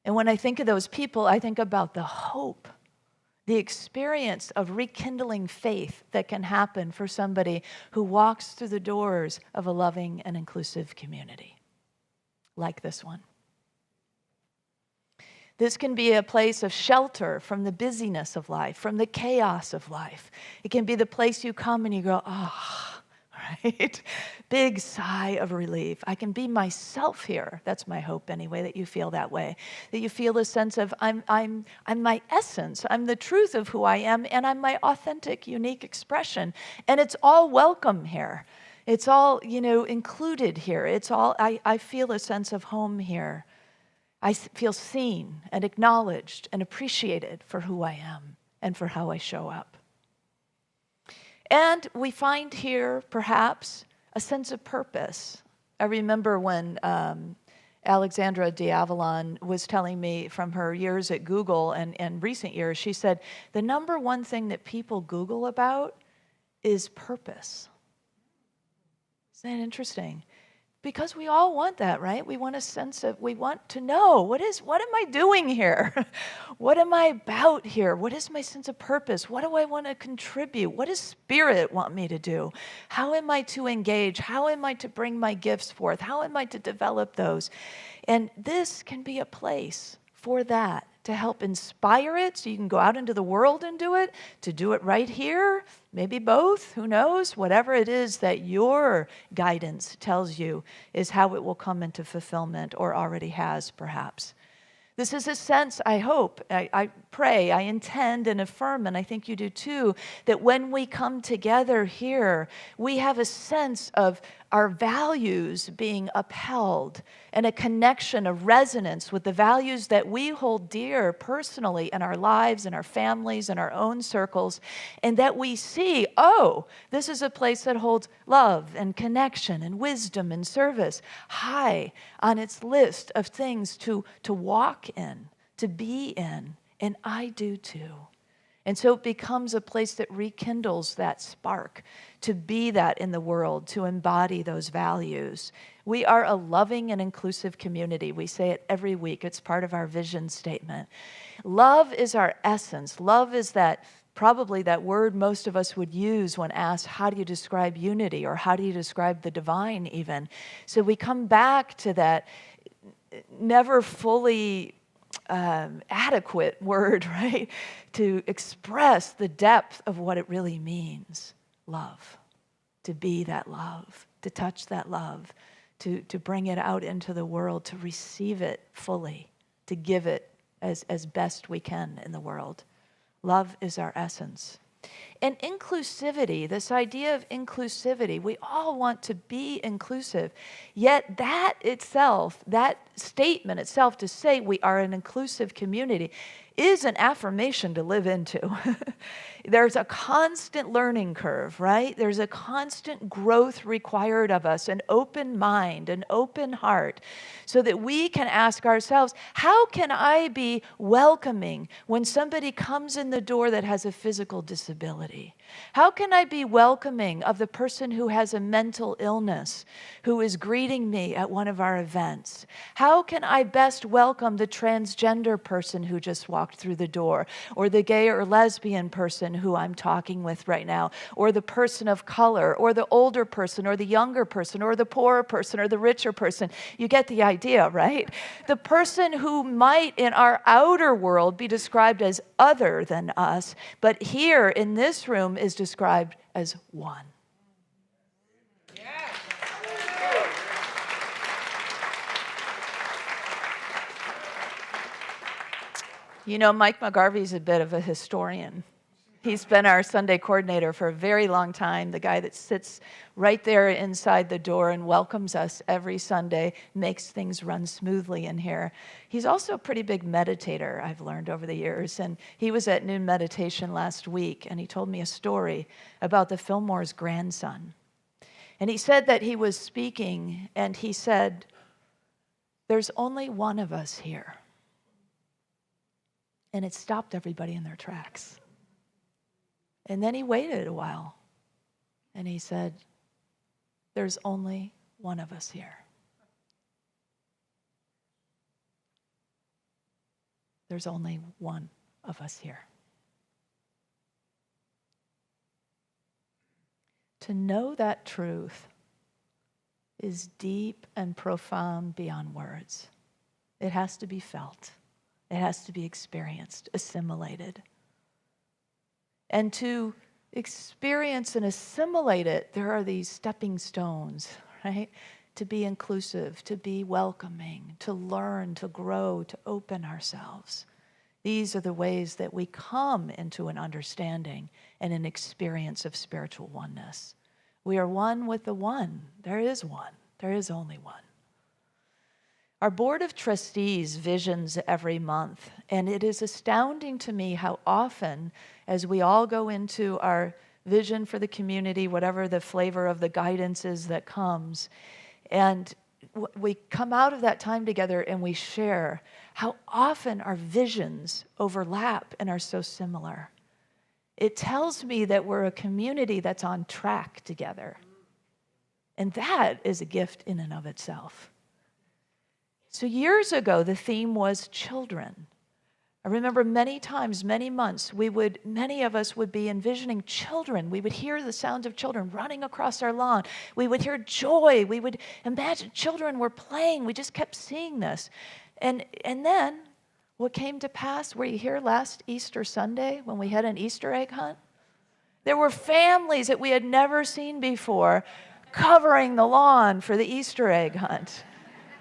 And when I think of those people, I think about the hope, the experience of rekindling faith that can happen for somebody who walks through the doors of a loving and inclusive community like this one. This can be a place of shelter from the busyness of life, from the chaos of life. It can be the place you come and you go, ah, right? Big sigh of relief. I can be myself here. That's my hope anyway, that you feel that way. That you feel a sense of I'm my essence. I'm the truth of who I am, and I'm my authentic, unique expression. And it's all welcome here. It's all, included here. It's all, I feel a sense of home here. I feel seen and acknowledged and appreciated for who I am and for how I show up. And we find here, perhaps, a sense of purpose. I remember when Alexandra D'Avalon was telling me from her years at Google and recent years, she said, the number one thing that people Google about is purpose. Isn't that interesting? Because we all want that, right? We want a sense of, we want to know, what am I doing here? What am I about here? What is my sense of purpose? What do I want to contribute? What does Spirit want me to do? How am I to engage? How am I to bring my gifts forth? How am I to develop those? And this can be a place for that, to help inspire it so you can go out into the world and do it, to do it right here, maybe both, who knows? Whatever it is that your guidance tells you is how it will come into fulfillment, or already has, perhaps. This is a sense, I hope, I pray, I intend and affirm, and I think you do too, that when we come together here, we have a sense of our values being upheld and a connection, a resonance with the values that we hold dear personally in our lives, in our families, in our own circles, and that we see, oh, this is a place that holds love and connection and wisdom and service high on its list of things to walk in, to be in, and I do too. And so it becomes a place that rekindles that spark, to be that in the world, to embody those values. We are a loving and inclusive community. We say it every week. It's part of our vision statement. Love is our essence. Love is probably that word most of us would use when asked, how do you describe unity, or how do you describe the divine even? So we come back to that never fully adequate word, right? To express the depth of what it really means. Love. To be that love. To touch that love. To bring it out into the world. To receive it fully. To give it as best we can in the world. Love is our essence. And inclusivity, this idea of inclusivity, we all want to be inclusive. Yet that itself, that statement itself, to say we are an inclusive community, is an affirmation to live into. There's a constant learning curve, right? There's a constant growth required of us, an open mind, an open heart, so that we can ask ourselves, how can I be welcoming when somebody comes in the door that has a physical disability? How can I be welcoming of the person who has a mental illness, who is greeting me at one of our events? How can I best welcome the transgender person who just walked through the door, or the gay or lesbian person who I'm talking with right now, or the person of color, or the older person, or the younger person, or the poorer person, or the richer person? You get the idea, right? The person who might in our outer world be described as other than us, but here in this room is described as one. You know, Mike McGarvey's a bit of a historian. He's been our Sunday coordinator for a very long time, the guy that sits right there inside the door and welcomes us every Sunday, makes things run smoothly in here. He's also a pretty big meditator, I've learned over the years, and he was at noon meditation last week, and he told me a story about the Fillmore's grandson. And he said that he was speaking, and he said, "There's only one of us here." And it stopped everybody in their tracks. And then he waited a while, and he said, "There's only one of us here. There's only one of us here." To know that truth is deep and profound beyond words. It has to be felt. It has to be experienced, assimilated. And to experience and assimilate it, there are these stepping stones, right? To be inclusive, to be welcoming, to learn, to grow, to open ourselves. These are the ways that we come into an understanding and an experience of spiritual oneness. We are one with the one. There is one. There is only one. Our board of trustees visions every month, and it is astounding to me how often, as we all go into our vision for the community, whatever the flavor of the guidance is that comes, and we come out of that time together and we share how often our visions overlap and are so similar. It tells me that we're a community that's on track together. And that is a gift in and of itself. So years ago, the theme was children. I remember many times, many months, many of us would be envisioning children. We would hear the sounds of children running across our lawn. We would hear joy. We would imagine children were playing. We just kept seeing this. And then what came to pass, were you here last Easter Sunday when we had an Easter egg hunt? There were families that we had never seen before covering the lawn for the Easter egg hunt.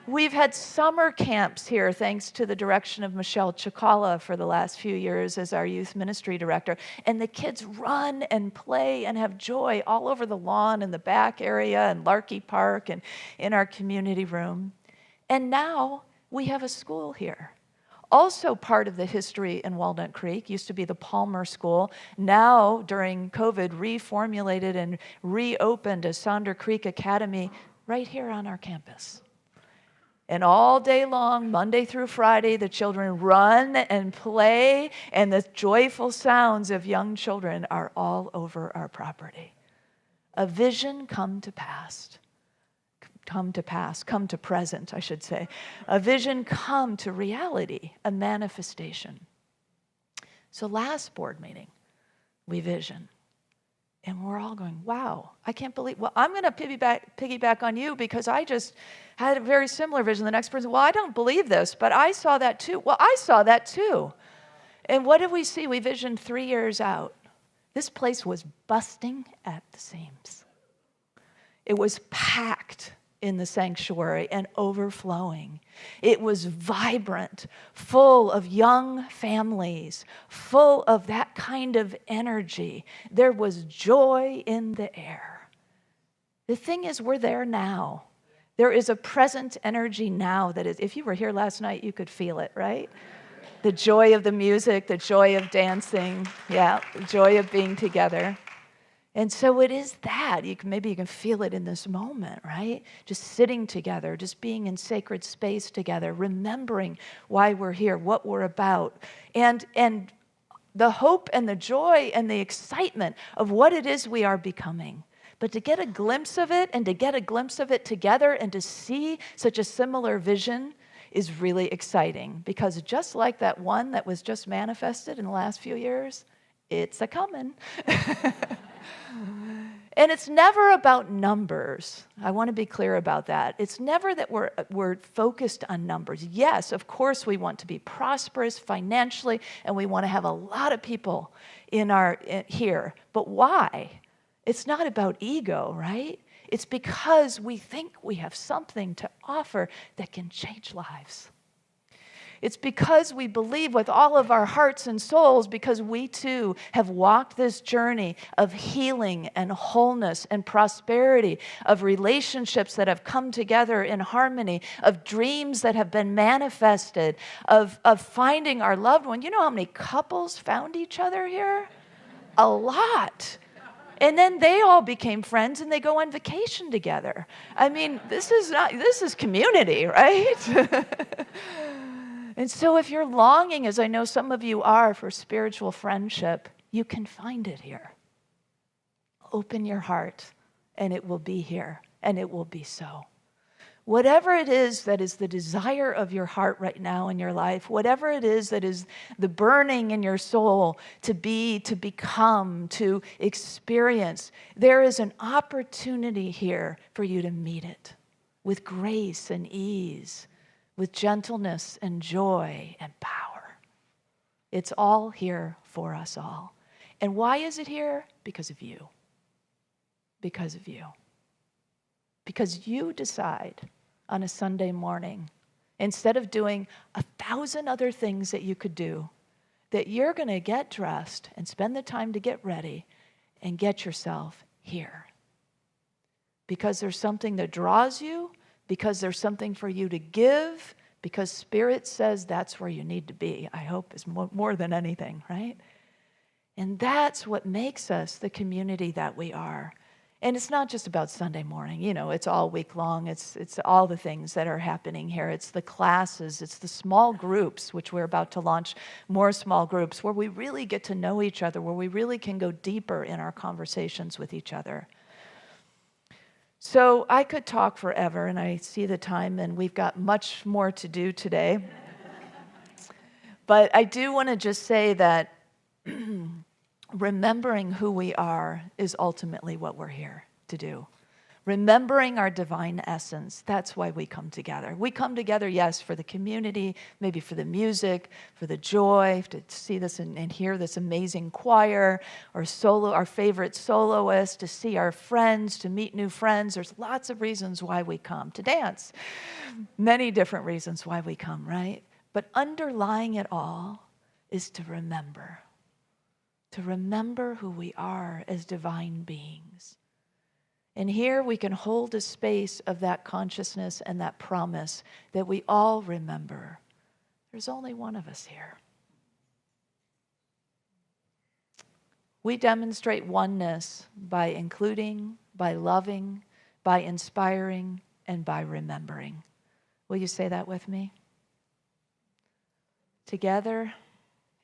We've had summer camps here, thanks to the direction of Michelle Chikala for the last few years as our youth ministry director. And the kids run and play and have joy all over the lawn in the back area and Larkey Park and in our community room. And now we have a school here. Also part of the history in Walnut Creek used to be the Palmer School. Now, during COVID, reformulated and reopened as Sonder Creek Academy right here on our campus. And all day long, Monday through Friday, the children run and play, and the joyful sounds of young children are all over our property. A vision come to present, I should say. A vision come to reality, a manifestation. So last board meeting, we vision. And we're all going, wow, I can't believe, well, I'm going to piggyback on you because I just had a very similar vision. The next person, well, I don't believe this, but I saw that too. Well, I saw that too. And what did we see? We visioned 3 years out. This place was busting at the seams. It was packed in the sanctuary and overflowing. It was vibrant, full of young families, full of that kind of energy. There was joy in the air. The thing is, we're there now. There is a present energy now that is, if you were here last night, you could feel it, right? The joy of the music, the joy of dancing, the joy of being together. And so it is that. Maybe you can feel it in this moment, right? Just sitting together, just being in sacred space together, remembering why we're here, what we're about, and the hope and the joy and the excitement of what it is we are becoming. But to get a glimpse of it and to get a glimpse of it together and to see such a similar vision is really exciting, because just like that one that was just manifested in the last few years, it's a coming. And it's never about numbers. I want to be clear about that. It's never that we're focused on numbers. Yes, of course we want to be prosperous financially, and we want to have a lot of people here. But why? It's not about ego, right? It's because we think we have something to offer that can change lives. It's because we believe with all of our hearts and souls, because we too have walked this journey of healing and wholeness and prosperity, of relationships that have come together in harmony, of dreams that have been manifested, of finding our loved one. You know how many couples found each other here? A lot. And then they all became friends and they go on vacation together. I mean, this is community, right? And so if you're longing, as I know some of you are, for spiritual friendship, you can find it here. Open your heart, and it will be here, and it will be so. Whatever it is that is the desire of your heart right now in your life, whatever it is that is the burning in your soul to be, to become, to experience, there is an opportunity here for you to meet it with grace and ease, with gentleness and joy and power. It's all here for us all. And why is it here? Because of you. Because of you. Because you decide on a Sunday morning, instead of doing 1,000 other things that you could do, that you're going to get dressed and spend the time to get ready and get yourself here. Because there's something that draws you, because there's something for you to give, because Spirit says that's where you need to be, I hope, is more than anything, right? And that's what makes us the community that we are. And it's not just about Sunday morning, it's all week long. It's all the things that are happening here. It's the classes, it's the small groups, which we're about to launch more small groups, where we really get to know each other, where we really can go deeper in our conversations with each other. So I could talk forever, and I see the time, and we've got much more to do today. But I do want to just say that remembering who we are is ultimately what we're here to do. Remembering our divine essence, that's why we come together. We come together, yes, for the community, maybe for the music, for the joy, to see this and hear this amazing choir, or our favorite soloist, to see our friends, to meet new friends. There's lots of reasons why we come. To dance, many different reasons why we come, right? But underlying it all is to remember who we are as divine beings. And here we can hold a space of that consciousness and that promise that we all remember. There's only one of us here. We demonstrate oneness by including, by loving, by inspiring, and by remembering. Will you say that with me? Together,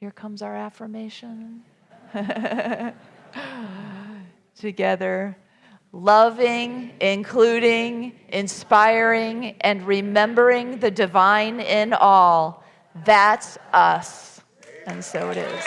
here comes our affirmation. Together, loving, including, inspiring, and remembering the divine in all. That's us. And so it is.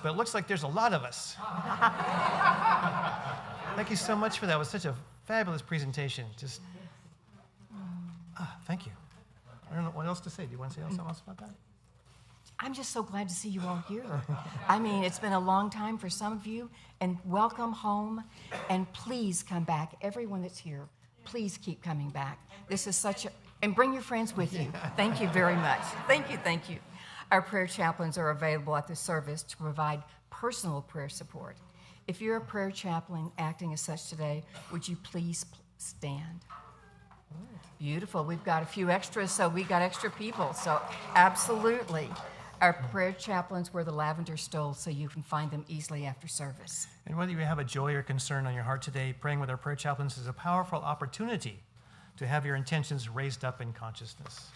But it looks like there's a lot of us. Thank you so much for that. It was such a fabulous presentation. Thank you. I don't know what else to say. Do you want to say something else about that? I'm just so glad to see you all here. I mean, it's been a long time for some of you, and welcome home. And please come back. Everyone that's here, please keep coming back. This is and bring your friends with you. Thank you very much. Thank you. Our prayer chaplains are available at the service to provide personal prayer support. If you're a prayer chaplain acting as such today, would you please stand? Beautiful. We've got a few extras, so we got extra people. So absolutely. Our prayer chaplains wear the lavender stole so you can find them easily after service. And whether you have a joy or concern on your heart today, praying with our prayer chaplains is a powerful opportunity to have your intentions raised up in consciousness.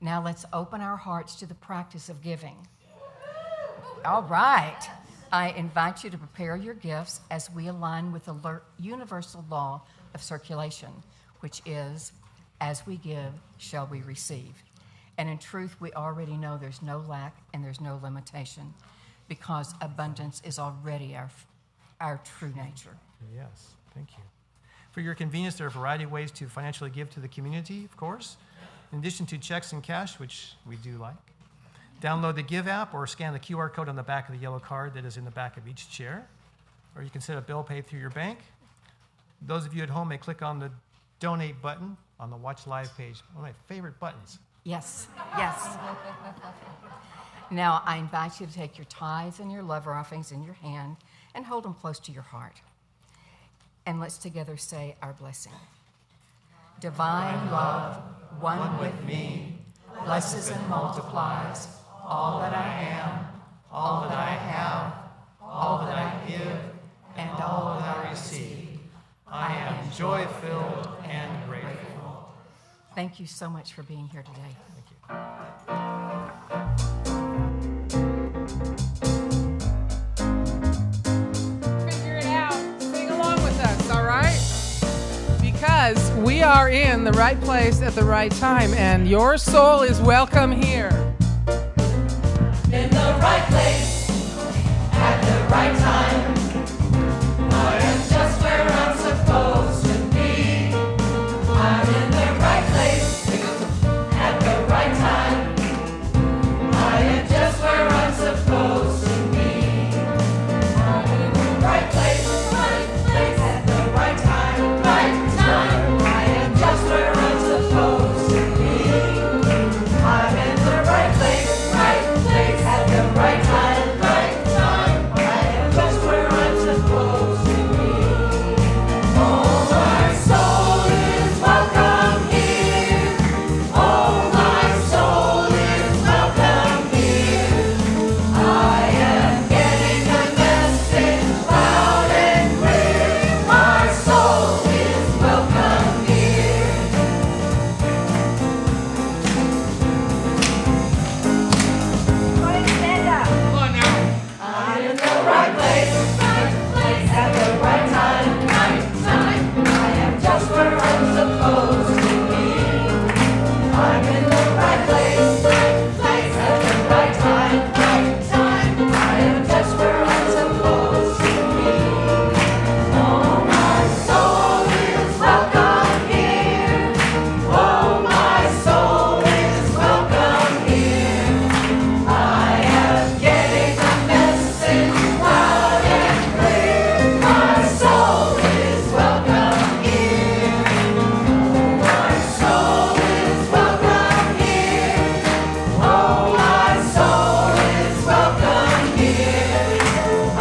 Now let's open our hearts to the practice of giving. All right. I invite you to prepare your gifts as we align with the universal law of circulation, which is, as we give, shall we receive. And in truth, we already know there's no lack and there's no limitation, because abundance is already our true nature. Yes, thank you. For your convenience, there are a variety of ways to financially give to the community, of course. In addition to checks and cash, which we do like, download the Give app or scan the QR code on the back of the yellow card that is in the back of each chair. Or you can set a bill pay through your bank. Those of you at home may click on the Donate button on the Watch Live page. One of my favorite buttons. Yes. Now, I invite you to take your tithes and your love offerings in your hand and hold them close to your heart. And let's together say our blessing. Divine love, one with me, blesses and multiplies all that I am, all that I have, all that I give, and all that I receive. I am joy-filled and grateful. Thank you so much for being here today. Thank you. Figure it out. Sing along with us, all right? Because we are in the right place at the right time, and your soul is welcome here. In the right place, at the right time. I am just where I'm supposed to be. I'm in the right place, at the right time. I am just where I'm supposed to be. I'm in the right place, at the right time, right time. I am just where I'm supposed to be. I'm in the right place, at the right time, right time. I am just where I'm supposed to be. Oh, my soul is welcome here. Oh, my soul is welcome here. I am getting the message loud and clear. My soul is welcome here. Come on now. I'm in the right place, at the right time, right time. I am just where I'm supposed to be. I'm in the right place, at the right time, right time. I am just where I'm supposed to be. Oh, my soul is welcome here. Oh, my soul is welcome here. I am getting the message loud and clear. My soul is welcome here. My soul is welcome here. Oh, my soul is welcome here. I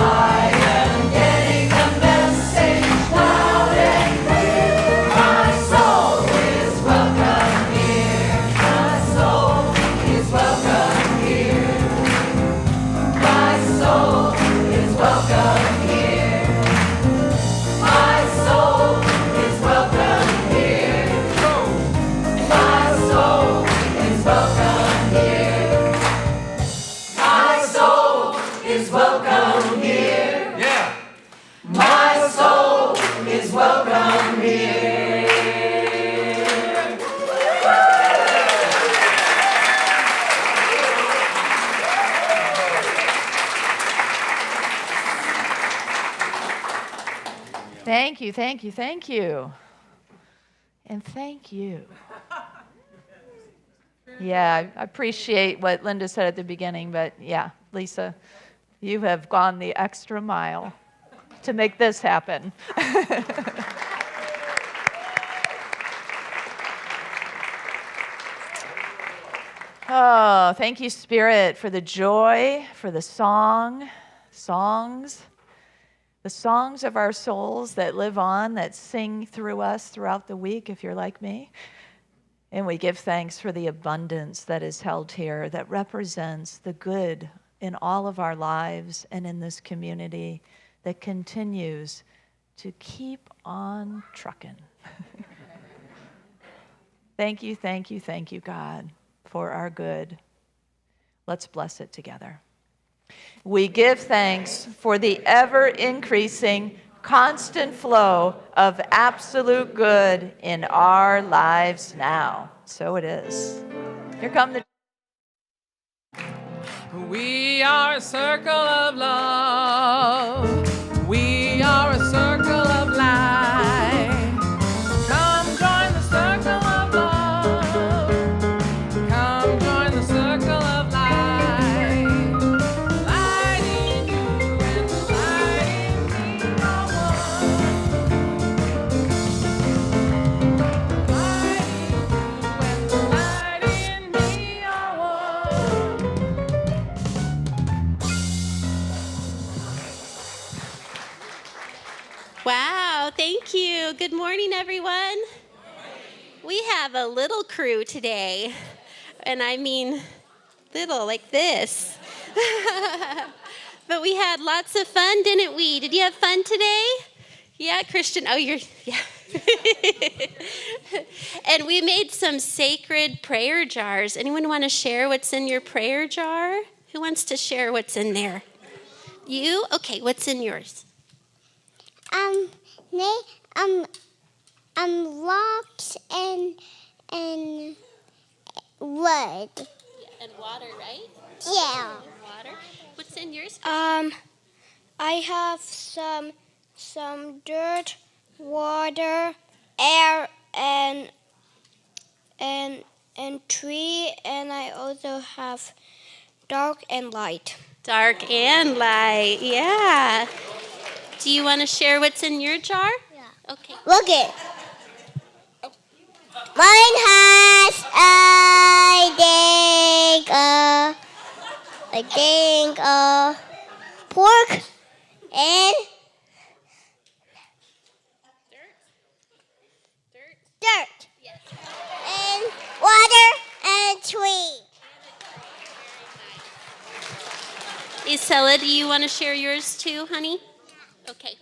am getting the message loud and clear. My soul is welcome here. My soul is welcome here. My soul is welcome here. My soul is welcome here. My soul is welcome here. My soul is welcome here. Yeah. My soul is welcome here. Thank you, thank you, thank you. And thank you. Yeah, I appreciate what Linda said at the beginning, but yeah, Lisa, you have gone the extra mile to make this happen. Oh, thank you, Spirit, for the joy, for the songs, the songs of our souls that live on, that sing through us throughout the week, if you're like me. And we give thanks for the abundance that is held here, that represents the good in all of our lives and in this community that continues to keep on trucking. Thank you, thank you, thank you, God, for our good. Let's bless it together. We give thanks for the ever-increasing, constant flow of absolute good in our lives now. So it is. Here come the... We are a circle of love. We are a circle of light. Come join the circle of love. Come join the circle of light. Light in you and the light in me are one. Light in you and the light in me are one. Wow, thank you. Good morning, everyone. We have a little crew today, and I mean little like this. But we had lots of fun, didn't we? Did you have fun today? Yeah, Kristin. Oh, yeah. And we made some sacred prayer jars. Anyone want to share what's in your prayer jar? Who wants to share what's in there? You? Okay, what's in yours? Rocks and wood. And water, right? Yeah. Water. What's in yours? I have some dirt, water, air, and tree, and I also have dark and light. Dark and light, yeah. Do you want to share what's in your jar? Yeah. Okay. Look it. Mine has pork and dirt. Yes. And water and tree. Isela, do you want to share yours too, honey? Okay.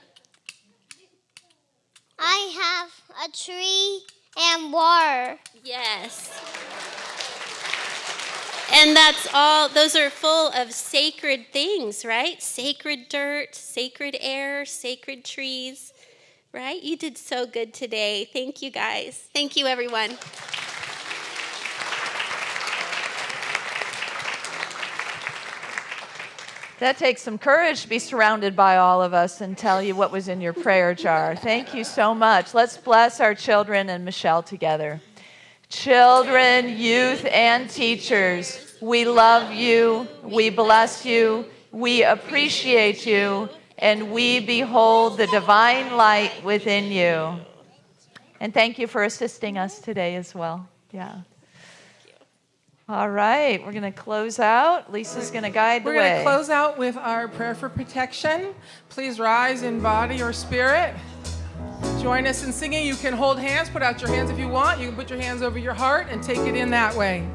I have a tree and water. Yes. And that's all, those are full of sacred things, right? Sacred dirt, sacred air, sacred trees, right? You did so good today. Thank you, guys. Thank you, everyone. That takes some courage to be surrounded by all of us and tell you what was in your prayer jar. Thank you so much. Let's bless our children and Michelle together. Children, youth, and teachers, we love you, we bless you, we appreciate you, and we behold the divine light within you. And thank you for assisting us today as well. Yeah. All right, we're going to close out. Lisa's going to guide the way. We're going to close out with our prayer for protection. Please rise in body or spirit. Join us in singing. You can hold hands, put out your hands if you want. You can put your hands over your heart and take it in that way.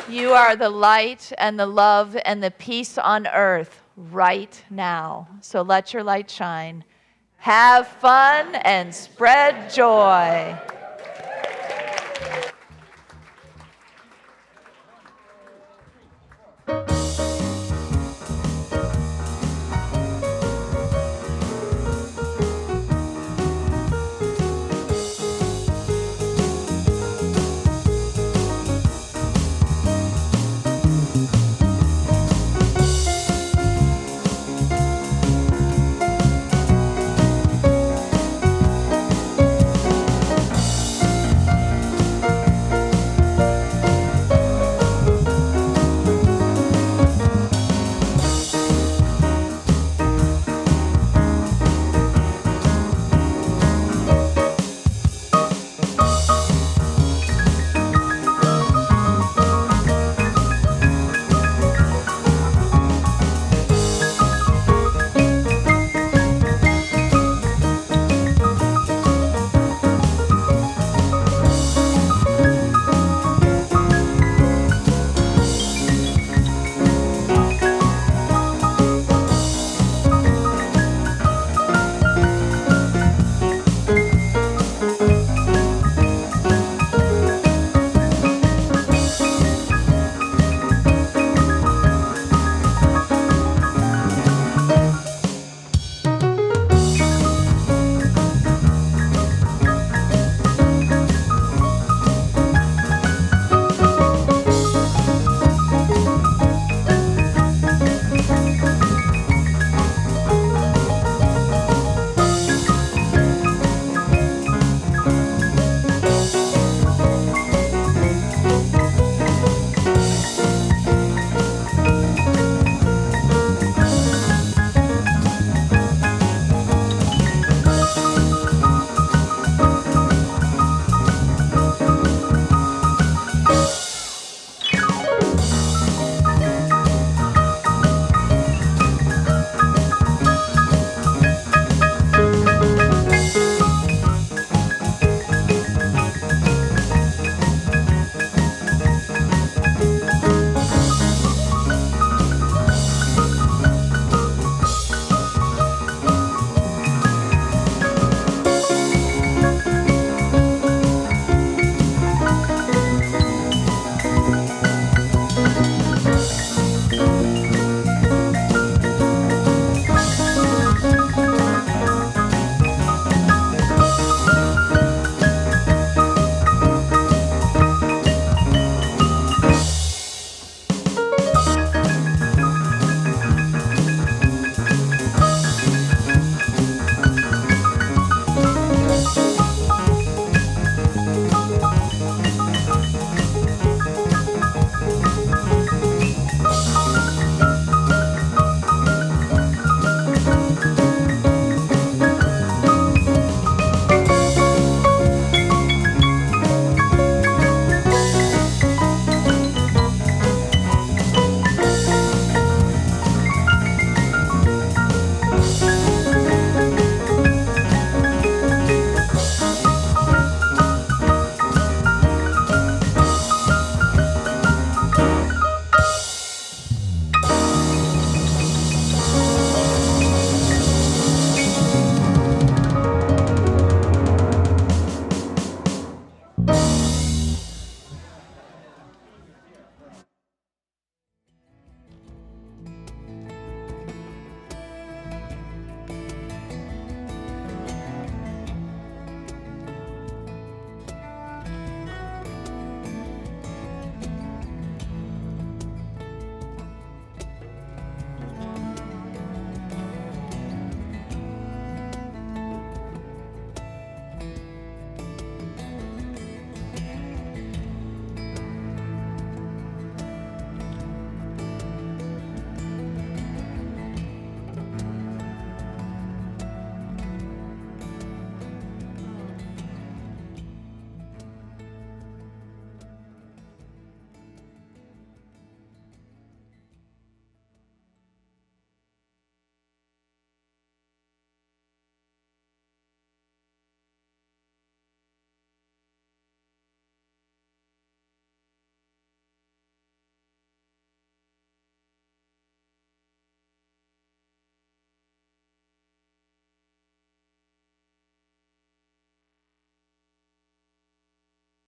You are the light and the love and the peace on earth right now. So let your light shine. Have fun and spread joy.